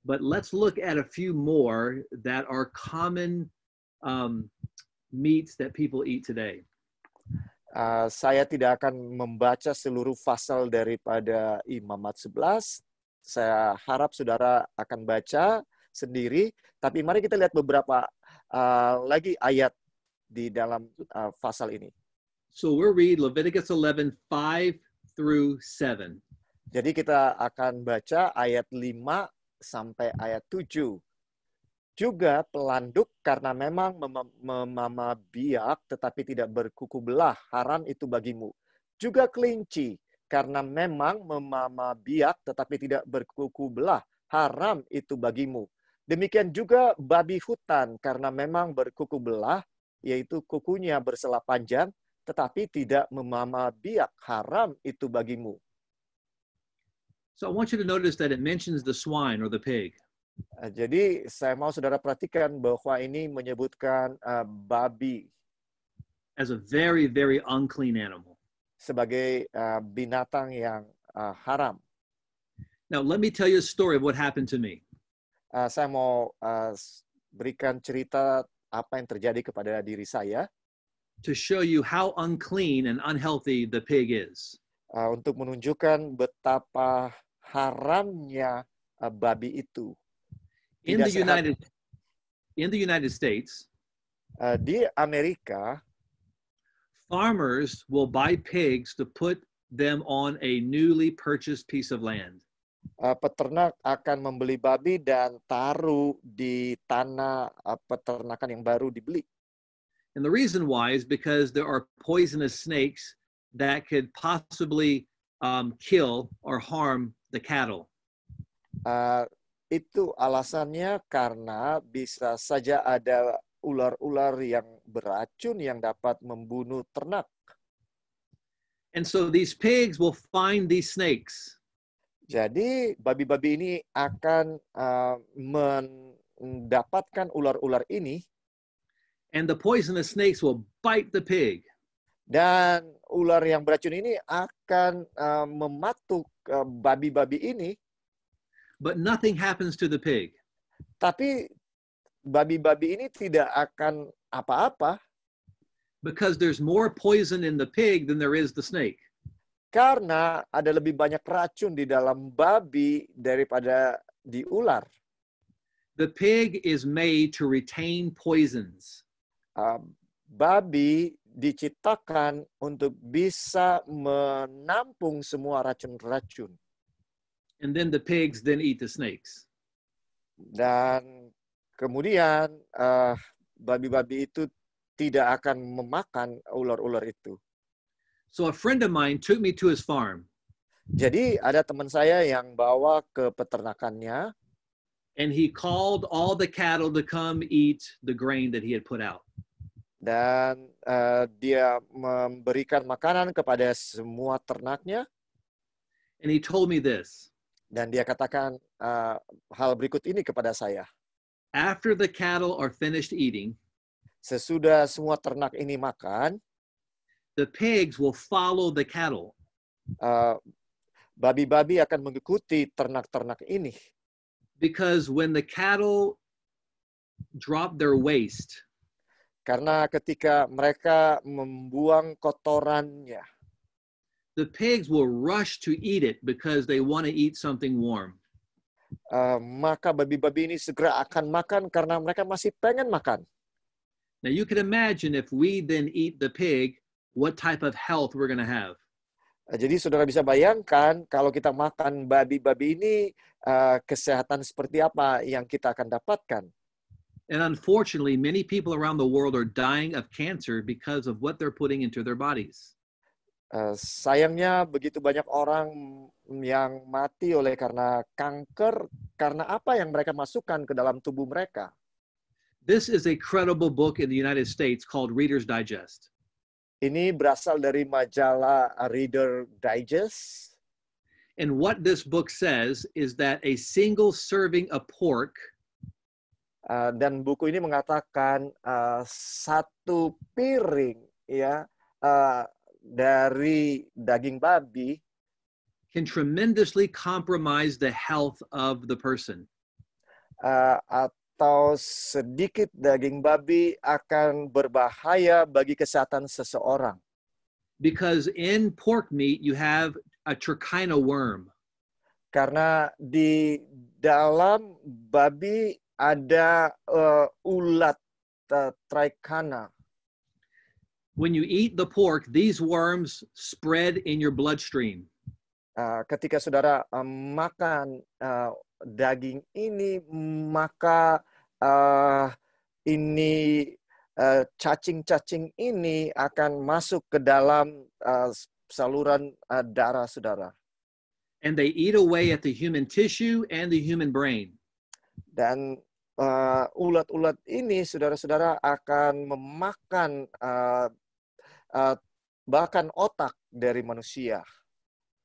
but let's look at a few more that are common meats that people eat today. Saya tidak akan membaca seluruh pasal daripada Imamat 11. Saya harap saudara akan baca sendiri. Tapi mari kita lihat beberapa lagi ayat di dalam pasal ini. So we'll read Leviticus 11, 5 through 7. Jadi kita akan baca ayat 5 sampai ayat 7. Juga pelanduk karena memang memama biak tetapi tidak berkuku belah, haram itu bagimu. Juga kelinci karena memang memama biak tetapi tidak berkuku belah, haram itu bagimu. Demikian juga babi hutan karena memang berkuku belah, yaitu kukunya bersela panjang, tetapi tidak memama biak, haram itu bagimu. So I want you to notice that it mentions the swine or the pig. Jadi saya mau saudara perhatikan bahwa ini menyebutkan babi as a very, very unclean animal. Sebagai binatang yang haram. Now let me tell you a story of what happened to me. Saya mau berikan cerita apa yang terjadi kepada diri saya. To show you how unclean and unhealthy the pig is. Untuk menunjukkan betapa haramnya babi itu. In the United States, di Amerika, farmers will buy pigs to put them on a newly purchased piece of land. Peternak akan membeli babi dan taruh di tanah peternakan yang baru dibeli. And the reason why is because there are poisonous snakes that could possibly kill or harm the cattle. Itu alasannya karena bisa saja ada ular-ular yang beracun yang dapat membunuh ternak. And so these pigs will find these snakes. Jadi babi-babi ini akan mendapatkan ular-ular ini, And the poisonous snakes will bite the pig. dan ular yang beracun ini akan mematuk babi-babi ini, But nothing happens to the pig. tapi babi-babi ini tidak akan apa-apa Because there's more poison in the pig than there is the snake. karena ada lebih banyak racun di dalam babi daripada di ular. The pig is made to retain poisons. Babi diciptakan untuk bisa menampung semua racun-racun. And then the pigs then eat the snakes. Dan kemudian babi-babi itu tidak akan memakan ular-ular itu. So a friend of mine took me to his farm. Jadi ada teman saya yang bawa ke peternakannya, And he called all the cattle to come eat the grain that he had put out. dan dia memberikan makanan kepada semua ternaknya, And he told me this. dan dia katakan hal berikut ini kepada saya. After the cattle are finished eating, Sesudah semua ternak ini makan, the pigs will follow the cattle. babi-babi akan mengikuti ternak-ternak ini. Because when the cattle drop their waste, Karena ketika mereka membuang kotorannya, the pigs will rush to eat it because they want to eat something warm. maka babi-babi ini segera akan makan karena mereka masih pengen makan. Now you can imagine if we then eat the pig, what type of health we're going to have. Jadi saudara bisa bayangkan kalau kita makan babi-babi ini, kesehatan seperti apa yang kita akan dapatkan. And unfortunately, many people around the world are dying of cancer because of what they're putting into their bodies. Sayangnya begitu banyak orang yang mati oleh karena kanker karena apa yang mereka masukkan ke dalam tubuh mereka. This is a credible book in the United States called Reader's Digest. Ini berasal dari majalah Reader Digest. And what this book says is that a single serving of pork Dan buku ini mengatakan satu piring ya dari daging babi can tremendously compromise the health of the person. Atau sedikit daging babi akan berbahaya bagi kesehatan seseorang. Because in pork meat, you have a trichina worm. Karena di dalam babi ada ulat trichina. When you eat the pork, these worms spread in your bloodstream. Ketika saudara makan daging ini, maka cacing-cacing ini akan masuk ke dalam saluran darah saudara. And they eat away at the human tissue and the human brain. Dan ulat-ulat ini, saudara-saudara, akan memakan bahkan otak dari manusia.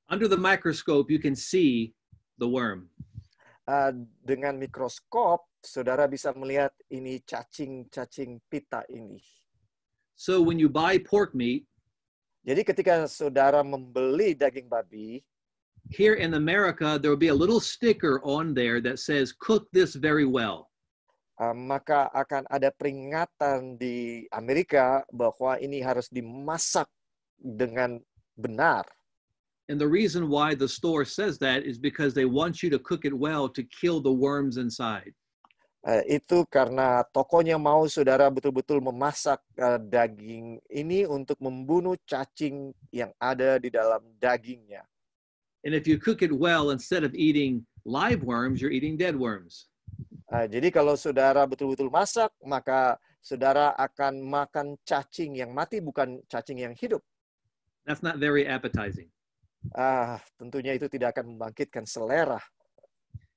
Under the microscope, you can see the worm. Dengan mikroskop, saudara bisa melihat ini cacing-cacing pita ini. So when you buy pork meat, jadi ketika saudara membeli daging babi, here in America, there will be a little sticker on there that says, cook this very well. Maka akan ada peringatan di Amerika bahwa ini harus dimasak dengan benar. And the reason why the store says that is because they want you to cook it well to kill the worms inside. Itu karena tokonya mau saudara betul-betul memasak daging ini untuk membunuh cacing yang ada di dalam dagingnya. And if you cook it well, instead of eating live worms, you're eating dead worms. Jadi kalau saudara betul-betul masak, maka saudara akan makan cacing yang mati, bukan cacing yang hidup. That's not very appetizing. Tentunya itu tidak akan membangkitkan selera.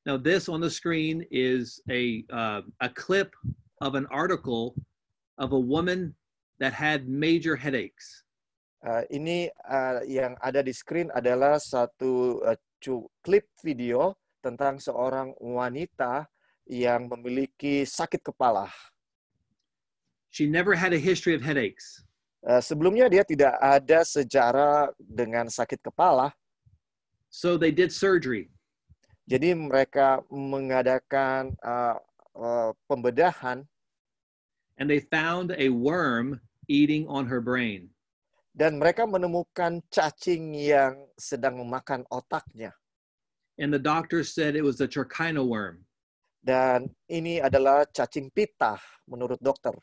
Now, this on the screen is a clip of an article of a woman that had major headaches. Yang ada di screen adalah satu klip video tentang seorang wanita yang memiliki sakit kepala. She never had a history of headaches. Sebelumnya dia tidak ada sejarah dengan sakit kepala. So they did surgery. Jadi mereka mengadakan pembedahan. And they found a worm eating on her brain. Dan mereka menemukan cacing yang sedang memakan otaknya. And the doctor said it was a trichina worm. Dan ini adalah cacing pita menurut dokter.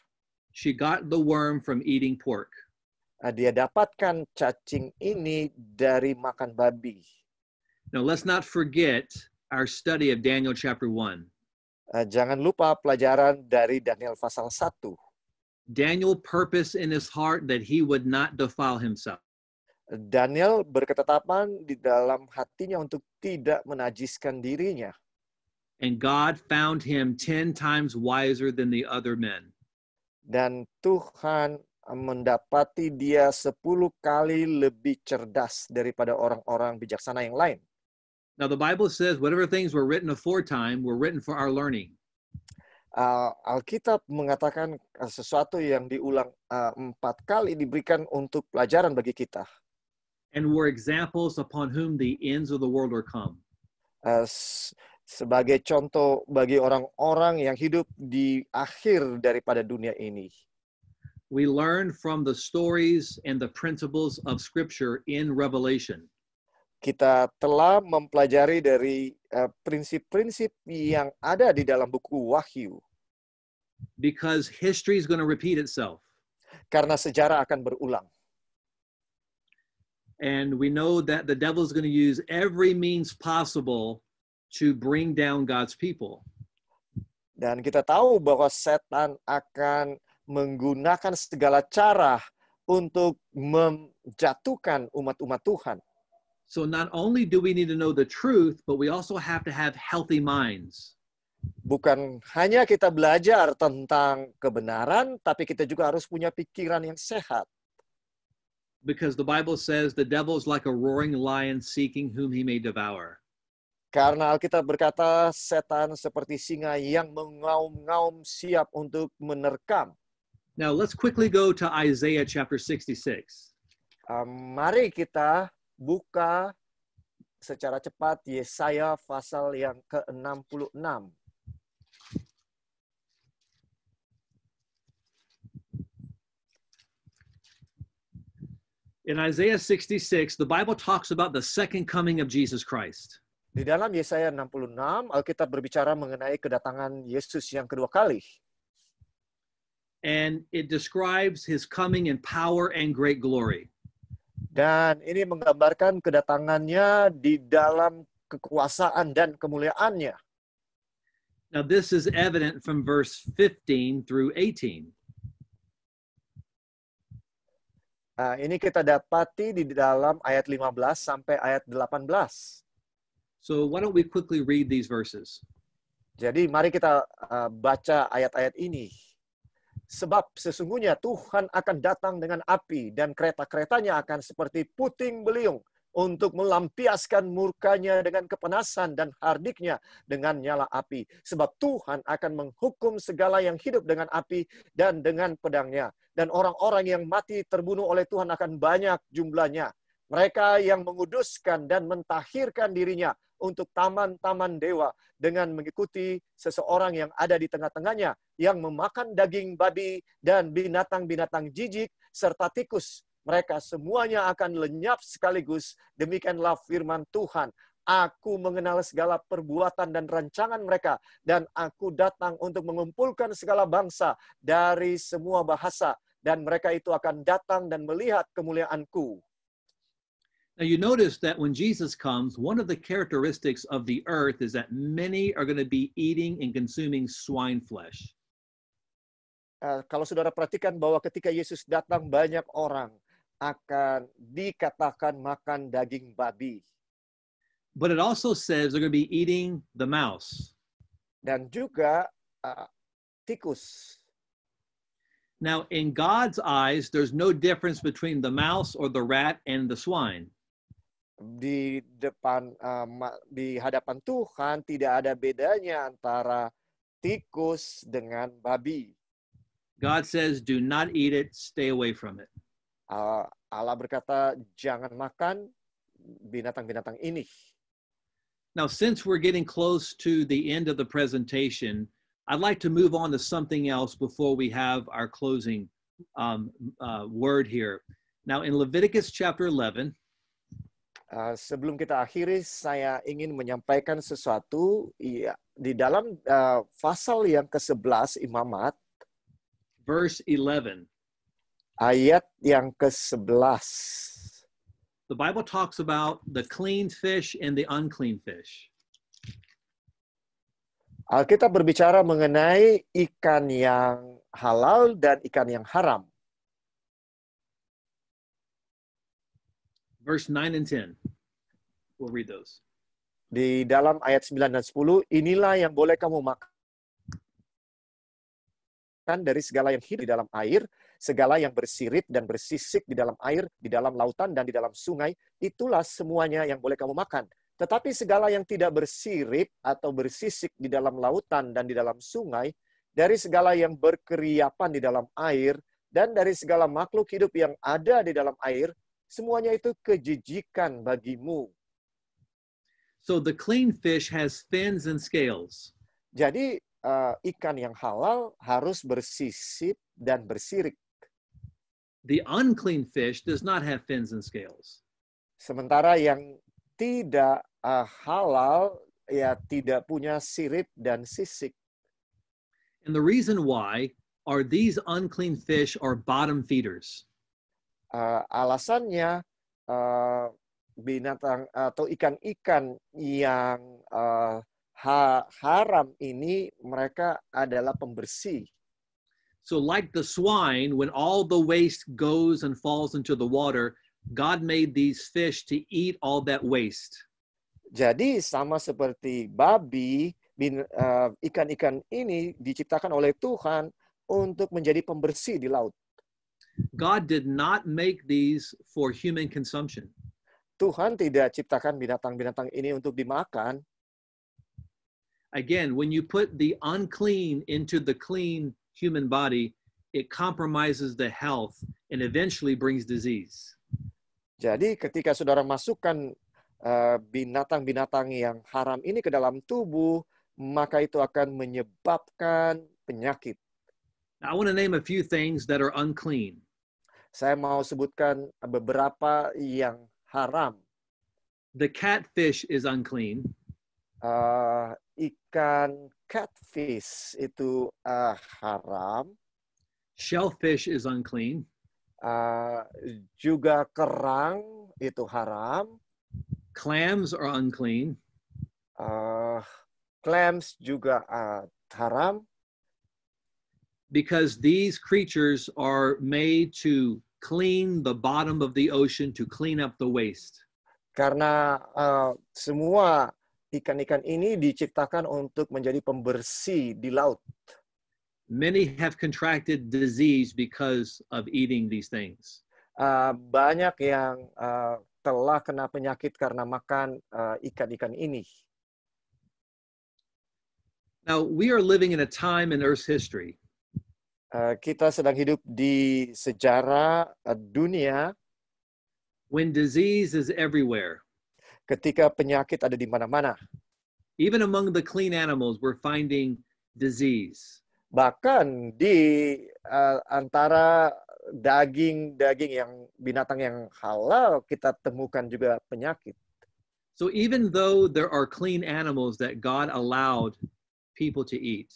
She got the worm from eating pork. Dia dapatkan cacing ini dari makan babi. Now let's not forget our study of Daniel chapter 1. Jangan lupa pelajaran dari Daniel pasal 1. Daniel purposed in his heart that he would not defile himself. Daniel berketetapan di dalam hatinya untuk tidak menajiskan dirinya. And God found him 10 times wiser than the other men. Dan Tuhan mendapati dia 10 kali lebih cerdas daripada orang-orang bijaksana yang lain. Now the Bible says whatever things were written aforetime were written for our learning. Alkitab mengatakan sesuatu yang diulang 4 kali diberikan untuk pelajaran bagi kita. And were examples upon whom the ends of the world are come. Sebagai contoh bagi orang-orang yang hidup di akhir daripada dunia ini. We learn from the stories and the principles of Scripture in Revelation. Kita telah mempelajari dari prinsip-prinsip yang ada di dalam buku Wahyu. Because history is going to repeat itself. Karena sejarah akan berulang. And we know that the devil is going to use every means possible to bring down God's people. Dan kita tahu bahwa setan akan menggunakan segala cara untuk menjatuhkan umat-umat Tuhan. So not only do we need to know the truth, but we also have to have healthy minds. Bukan hanya kita belajar tentang kebenaran, tapi kita juga harus punya pikiran yang sehat. Because the Bible says the devil is like a roaring lion seeking whom he may devour. Karena Alkitab berkata setan seperti singa yang mengaum-ngaum siap untuk menerkam. Now let's quickly go to Isaiah chapter 66. Mari kita buka secara cepat Yesaya pasal yang ke-66. In Isaiah 66, the Bible talks about the second coming of Jesus Christ. Di dalam Yesaya 66, Alkitab berbicara mengenai kedatangan Yesus yang kedua kali. And it describes his coming in power and great glory. Dan ini menggambarkan kedatangannya di dalam kekuasaan dan kemuliaannya. Now this is evident from verse 15 through 18. Ini kita dapati di dalam ayat 15 sampai ayat 18. So why don't we quickly read these verses? Jadi mari kita baca ayat-ayat ini. Sebab sesungguhnya Tuhan akan datang dengan api dan kereta-keretanya akan seperti puting beliung untuk melampiaskan murkanya dengan kepanasan dan hardiknya dengan nyala api. Sebab Tuhan akan menghukum segala yang hidup dengan api dan dengan pedangnya. Dan orang-orang yang mati terbunuh oleh Tuhan akan banyak jumlahnya. Mereka yang menguduskan dan mentahirkan dirinya untuk taman-taman dewa dengan mengikuti seseorang yang ada di tengah-tengahnya yang memakan daging babi dan binatang-binatang jijik serta tikus. Mereka semuanya akan lenyap sekaligus. Demikianlah firman Tuhan. Aku mengenal segala perbuatan dan rancangan mereka, dan aku datang untuk mengumpulkan segala bangsa dari semua bahasa, dan mereka itu akan datang dan melihat kemuliaanku. Now you notice that when Jesus comes, one of the characteristics of the earth is that many are going to be eating and consuming swine flesh. Kalau saudara perhatikan bahwa ketika Yesus datang, banyak orang akan dikatakan makan daging babi. But it also says they're going to be eating the mouse. Dan juga tikus. Now, in God's eyes, there's no difference between the mouse or the rat and the swine. Di hadapan Tuhan tidak ada bedanya antara tikus dengan babi. God says, do not eat it, stay away from it. Allah berkata, jangan makan binatang-binatang ini. Now, since we're getting close to the end of the presentation, I'd like to move on to something else before we have our closing word here. Now, in Leviticus chapter 11, sebelum kita akhiri, saya ingin menyampaikan sesuatu di dalam pasal yang ke-11 Imamat, verse 11. Ayat yang ke-11. The Bible talks about the clean fish and the unclean fish. Alkitab berbicara mengenai ikan yang halal dan ikan yang haram. Verse 9 and 10. We'll read those. Di dalam ayat 9 dan 10, inilah yang boleh kamu makan dari segala yang hidup di dalam air, segala yang bersirip dan bersisik di dalam air, di dalam lautan dan di dalam sungai, itulah semuanya yang boleh kamu makan. Tetapi segala yang tidak bersirip atau bersisik di dalam lautan dan di dalam sungai, dari segala yang berkeriapan di dalam air, dan dari segala makhluk hidup yang ada di dalam air, semuanya itu kejijikan bagimu. So the clean fish has fins and scales. Jadi ikan yang halal harus bersisip dan bersirip. The unclean fish does not have fins and scales. Sementara yang tidak halal, ya tidak punya sirip dan sisik. And the reason why are these unclean fish are bottom feeders. Alasannya binatang atau ikan-ikan yang haram ini mereka adalah pembersih. So like the swine, when all the waste goes and falls into the water, God made these fish to eat all that waste. Jadi sama seperti babi, ikan-ikan ini diciptakan oleh Tuhan untuk menjadi pembersih di laut. God did not make these for human consumption. Tuhan tidak ciptakan binatang-binatang ini untuk dimakan. Again, when you put the unclean into the clean human body, it compromises the health and eventually brings disease. Jadi ketika saudara masukkan binatang-binatang yang haram ini ke dalam tubuh, maka itu akan menyebabkan penyakit. Now, I want to name a few things that are unclean. Saya mau sebutkan beberapa yang haram. The catfish is unclean. Ikan catfish itu haram. Shellfish is unclean. Juga kerang itu haram. Clams are unclean. Clams juga haram. Because these creatures are made to clean the bottom of the ocean, to clean up the waste. Karena semua ikan-ikan ini diciptakan untuk menjadi pembersih di laut. Many have contracted disease because of eating these things. Banyak yang telah kena penyakit karena makan ikan-ikan ini. Now, we are living in a time in Earth's history Kita sedang hidup di sejarah dunia when disease is everywhere. Ketika penyakit ada di mana-mana. Even among the clean animals, we're finding disease. Bahkan di antara daging-daging yang binatang yang halal kita temukan juga penyakit. So even though there are clean animals that God allowed people to eat,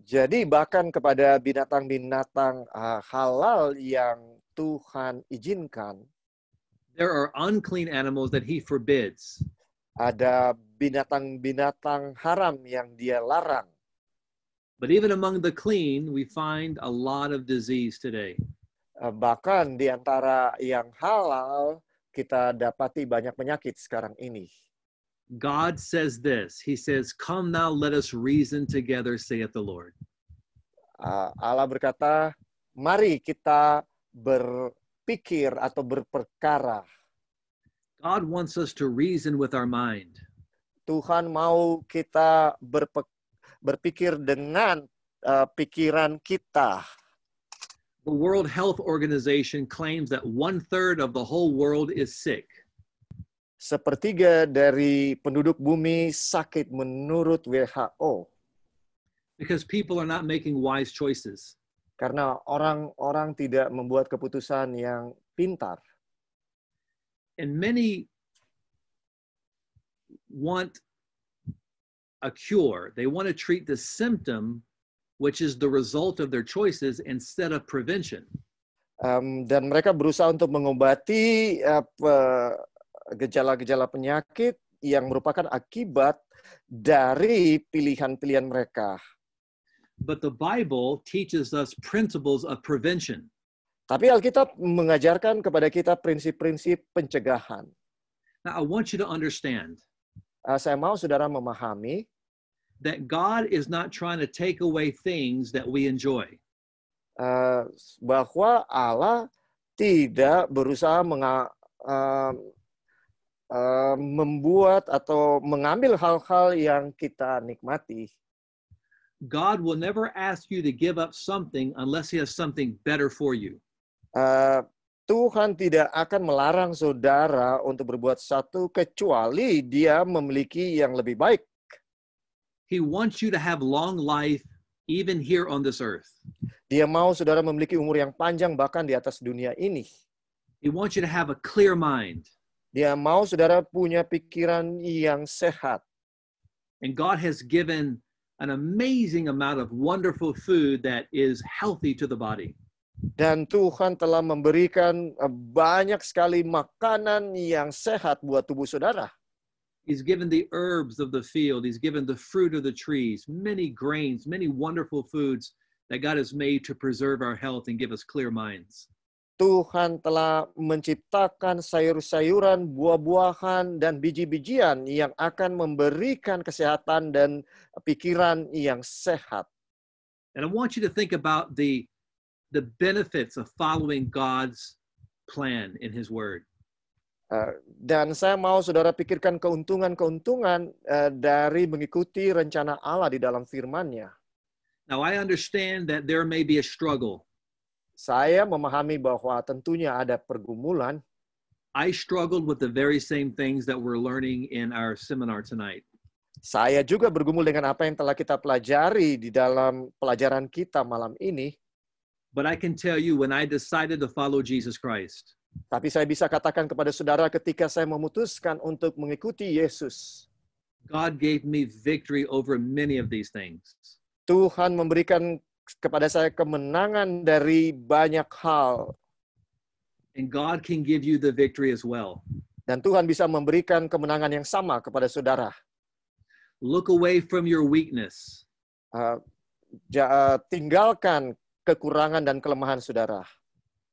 jadi bahkan kepada binatang-binatang halal yang Tuhan izinkan, there are unclean animals that He forbids. Ada binatang-binatang haram yang Dia larang. But even among the clean, we find a lot of disease today. Bahkan di antara yang halal, kita dapati banyak penyakit sekarang ini. God says this. He says, "Come now, let us reason together, saith the Lord." Allah berkata, mari kita berpikir atau berperkara. God wants us to reason with our mind. Tuhan mau kita berpikir dengan pikiran kita. The World Health Organization claims that 1/3 of the whole world is sick. 1/3 dari penduduk bumi sakit menurut WHO. Because people are not making wise choices. Karena orang-orang tidak membuat keputusan yang pintar. And many want a cure. They want to treat the symptom, which is the result of their choices, instead of prevention. Dan mereka berusaha untuk mengobati gejala-gejala penyakit yang merupakan akibat dari pilihan-pilihan mereka. But the Bible teaches us principles of prevention. Tapi Alkitab mengajarkan kepada kita prinsip-prinsip pencegahan. Now, I want you to understand Saya mau saudara memahami that God is not trying to take away things that we enjoy. Bahwa Allah tidak berusaha membuat atau mengambil hal-hal yang kita nikmati. God will never ask you to give up something unless he has something better for you. Tuhan tidak akan melarang saudara untuk berbuat satu kecuali dia memiliki yang lebih baik. He wants you to have long life even here on this earth. Dia mau saudara memiliki umur yang panjang bahkan di atas dunia ini. He wants you to have a clear mind. Dia mau saudara punya pikiran yang sehat. And God has given an amazing amount of wonderful food that is healthy to the body. Dan Tuhan telah memberikan banyak sekali makanan yang sehat buat tubuh saudara. He's given the herbs of the field. He's given the fruit of the trees, many grains, many wonderful foods that God has made to preserve our health and give us clear minds. Tuhan telah menciptakan sayur-sayuran, buah-buahan, dan biji-bijian yang akan memberikan kesehatan dan pikiran yang sehat. And I want you to think about the benefits of following God's plan in his word. Dan saya mau saudara pikirkan keuntungan-keuntungan dari mengikuti rencana Allah di dalam firman-Nya. Now, I understand that there may be a struggle. Saya memahami bahwa tentunya ada pergumulan. I struggled with the very same things that we're learning in our seminar tonight. Saya juga bergumul dengan apa yang telah kita pelajari di dalam pelajaran kita malam ini. But I can tell you, when I decided to follow Jesus Christ, Tapi saya bisa katakan kepada saudara ketika saya memutuskan untuk mengikuti Yesus, God gave me victory over many of these things. Tuhan memberikan kepada saya kemenangan dari banyak hal. And God can give you the victory as well. Dan Tuhan bisa memberikan kemenangan yang sama kepada saudara. Look away from your weakness. Tinggalkan kekurangan dan kelemahan saudara.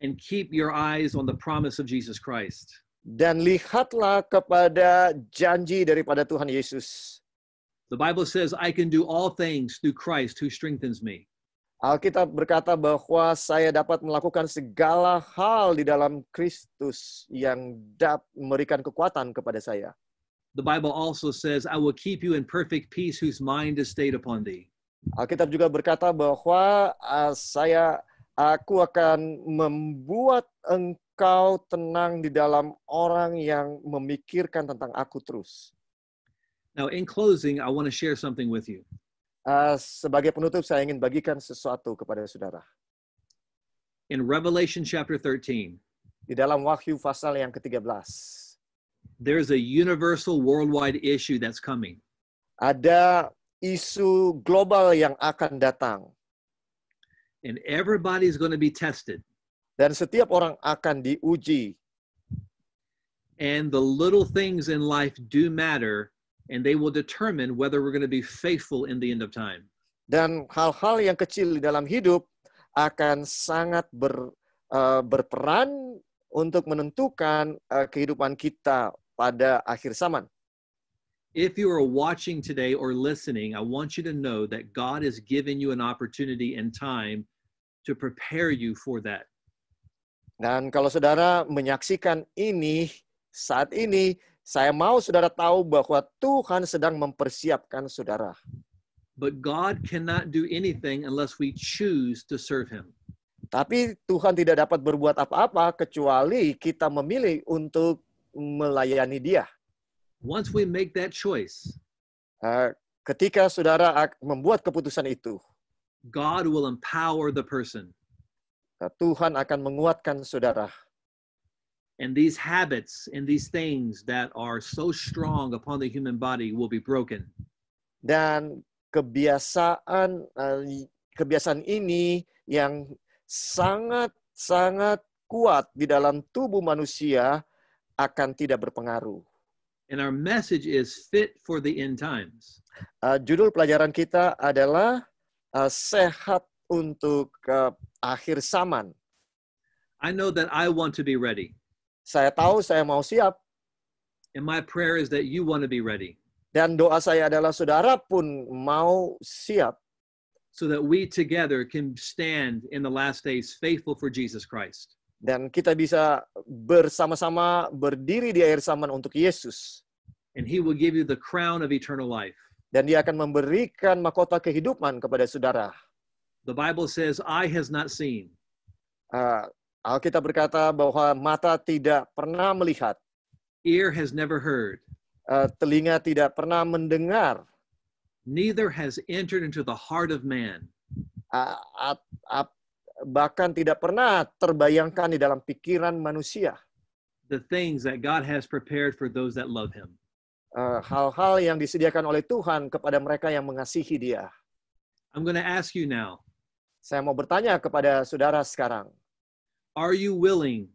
And keep your eyes on the promise of Jesus Christ. Dan lihatlah kepada janji daripada Tuhan Yesus. The Bible says, I can do all things through Christ who strengthens me. Alkitab berkata bahwa saya dapat melakukan segala hal di dalam Kristus yang memberikan kekuatan kepada saya. The Bible also says, I will keep you in perfect peace whose mind is stayed upon thee. Alkitab juga berkata bahwa aku akan membuat engkau tenang di dalam orang yang memikirkan tentang aku terus. Now, in closing, I want to share something with you. Sebagai penutup, saya ingin bagikan sesuatu kepada saudara. In Revelation chapter 13, Di dalam Wahyu pasal yang ke-13, there's a universal worldwide issue that's coming. ada isu global yang akan datang. And everybody's going to be tested. Dan setiap orang akan diuji. And the little things in life do matter, and they will determine whether we're going to be faithful in the end of time. Dan hal-hal yang kecil di dalam hidup akan sangat berperan untuk menentukan kehidupan kita pada akhir zaman. If you are watching today or listening, I want you to know that God is giving you an opportunity and time to prepare you for that. Dan kalau saudara menyaksikan ini, saat ini, saya mau saudara tahu bahwa Tuhan sedang mempersiapkan saudara. But God cannot do anything unless we choose to serve Him. Tapi Tuhan tidak dapat berbuat apa-apa kecuali kita memilih untuk melayani Dia. Once we make that choice, Ketika saudara membuat keputusan itu, God will empower the person. Tuhan akan menguatkan saudara. And these habits and these things that are so strong upon the human body will be broken. Dan kebiasaan ini yang sangat kuat di dalam tubuh manusia akan tidak berpengaruh. And our message is fit for the end times. Judul pelajaran kita adalah sehat untuk akhir zaman. I know that I want to be ready. Saya tahu saya mau siap. And my prayer is that you want to be ready. Dan doa saya adalah saudara pun mau siap. So that we together can stand in the last days faithful for Jesus Christ. Dan kita bisa bersama-sama berdiri di akhir zaman untuk Yesus. And He will give you the crown of eternal life. Dan Dia akan memberikan mahkota kehidupan kepada saudara. The Bible says, eye has not seen. Alkitab berkata bahwa mata tidak pernah melihat. Ear has never heard. Telinga tidak pernah mendengar. Neither has entered into the heart of man. Bahkan tidak pernah terbayangkan di dalam pikiran manusia. The things that God has prepared for those that love Him. Hal-hal yang disediakan oleh Tuhan kepada mereka yang mengasihi Dia. I'm going to ask you now. Saya mau bertanya kepada saudara sekarang. Are you willing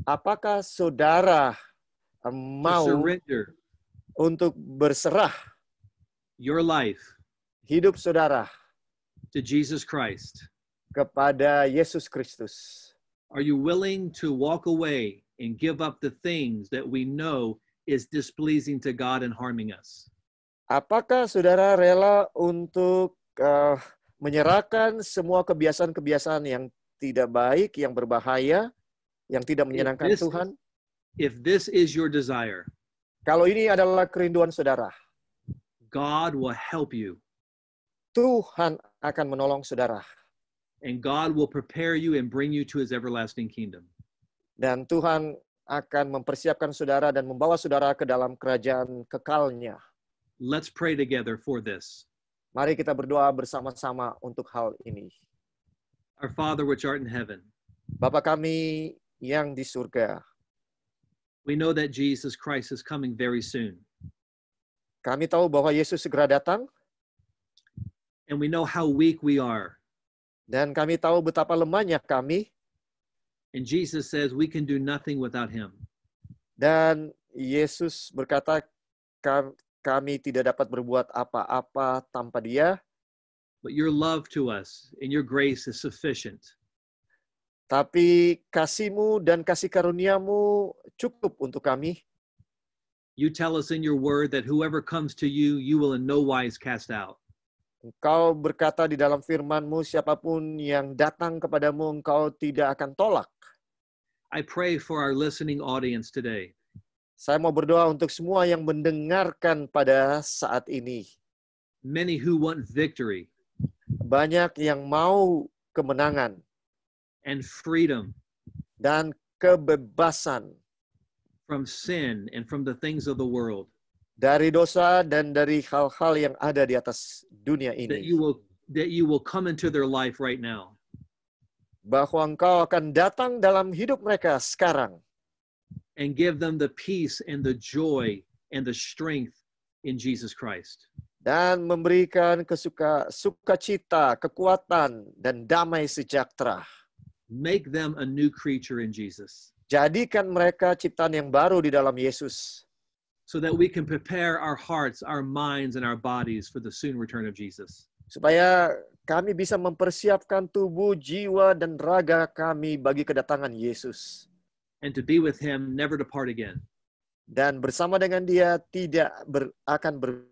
Apakah saudara to mau surrender untuk berserah your life hidup saudara to Jesus Christ? kepada Yesus Kristus? Are you willing to walk away and give up the things that we know is displeasing to God and harming us? Apakah saudara rela untuk menyerahkan semua kebiasaan-kebiasaan yang tidak baik, yang berbahaya, yang tidak menyenangkan Tuhan? If this is your desire, Kalau ini adalah kerinduan saudara, God will help you. Tuhan akan menolong saudara. And God will prepare you and bring you to His everlasting kingdom. Dan Tuhan akan mempersiapkan saudara dan membawa saudara ke dalam kerajaan kekalnya. Let's pray together for this. Mari kita berdoa bersama-sama untuk hal ini. Our Father which art in heaven, Bapa kami yang di surga, we know that Jesus Christ is coming very soon. kami tahu bahwa Yesus segera datang, And we know how weak we are. dan kami tahu betapa lemahnya kami, And Jesus says we can do nothing without Him. dan Yesus berkata, kami tidak dapat berbuat apa-apa tanpa Dia, But your love to us and your grace is sufficient. tapi kasih-Mu dan kasih karunia-Mu cukup untuk kami. You tell us in your word that whoever comes to you, you will in no wise cast out. Engkau berkata di dalam firman-Mu, siapapun yang datang kepadamu, Engkau tidak akan tolak. I pray for our listening audience today. Saya mau berdoa untuk semua yang mendengarkan pada saat ini. Many who want victory Banyak yang mau kemenangan and freedom dan kebebasan from sin and from the things of the world. dari dosa dan dari hal-hal yang ada di atas dunia That ini. you will come into their life right now. Bahwa Engkau akan datang dalam hidup mereka sekarang. And give them the peace and the joy and the strength in Jesus Christ. Dan memberikan sukacita, kekuatan, dan damai sejahtera. Make them a new creature in Jesus. Jadikan mereka ciptaan yang baru di dalam Yesus. So that we can prepare our hearts, our minds, and our bodies for the soon return of Jesus. Supaya kami bisa mempersiapkan tubuh, jiwa, dan raga kami bagi kedatangan Yesus. And to be with Him, never to part again. dan bersama dengan Dia tidak akan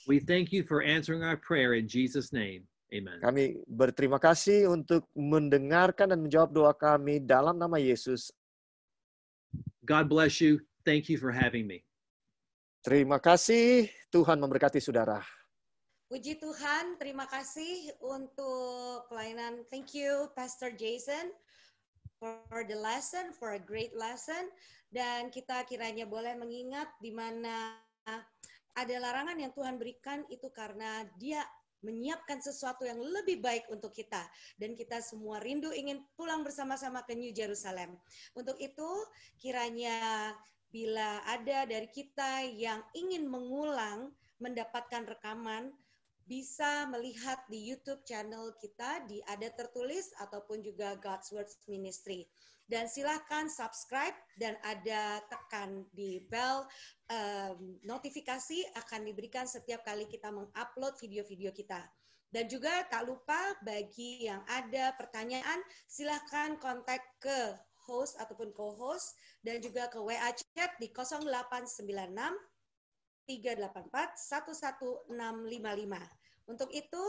We thank you for answering our prayer in Jesus' name. Amen. Kami berterima kasih untuk mendengarkan dan menjawab doa kami dalam nama Yesus. God bless you. Thank you for having me. Terima kasih, Tuhan memberkati saudara. Puji Tuhan, terima kasih untuk pelayanan. Thank you, Pastor Jason, for the lesson, for a great lesson. Dan kita kiranya boleh mengingat di mana ada larangan yang Tuhan berikan itu karena Dia menyiapkan sesuatu yang lebih baik untuk kita. Dan kita semua rindu ingin pulang bersama-sama ke New Jerusalem. Untuk itu, kiranya bila ada dari kita yang ingin mengulang, mendapatkan rekaman, bisa melihat di YouTube channel kita, ada tertulis, ataupun juga God's Word Ministry. Dan silahkan subscribe dan ada tekan di bell, notifikasi akan diberikan setiap kali kita mengupload video-video kita. Dan juga tak lupa bagi yang ada pertanyaan, silahkan kontak ke host ataupun co-host dan juga ke WA chat di 0896 384 11655. Untuk itu,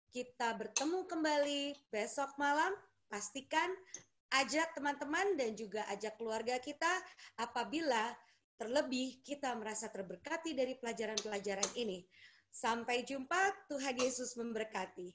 kita bertemu kembali besok malam. Pastikan ajak teman-teman dan juga ajak keluarga kita apabila terlebih kita merasa terberkati dari pelajaran-pelajaran ini. Sampai jumpa, Tuhan Yesus memberkati.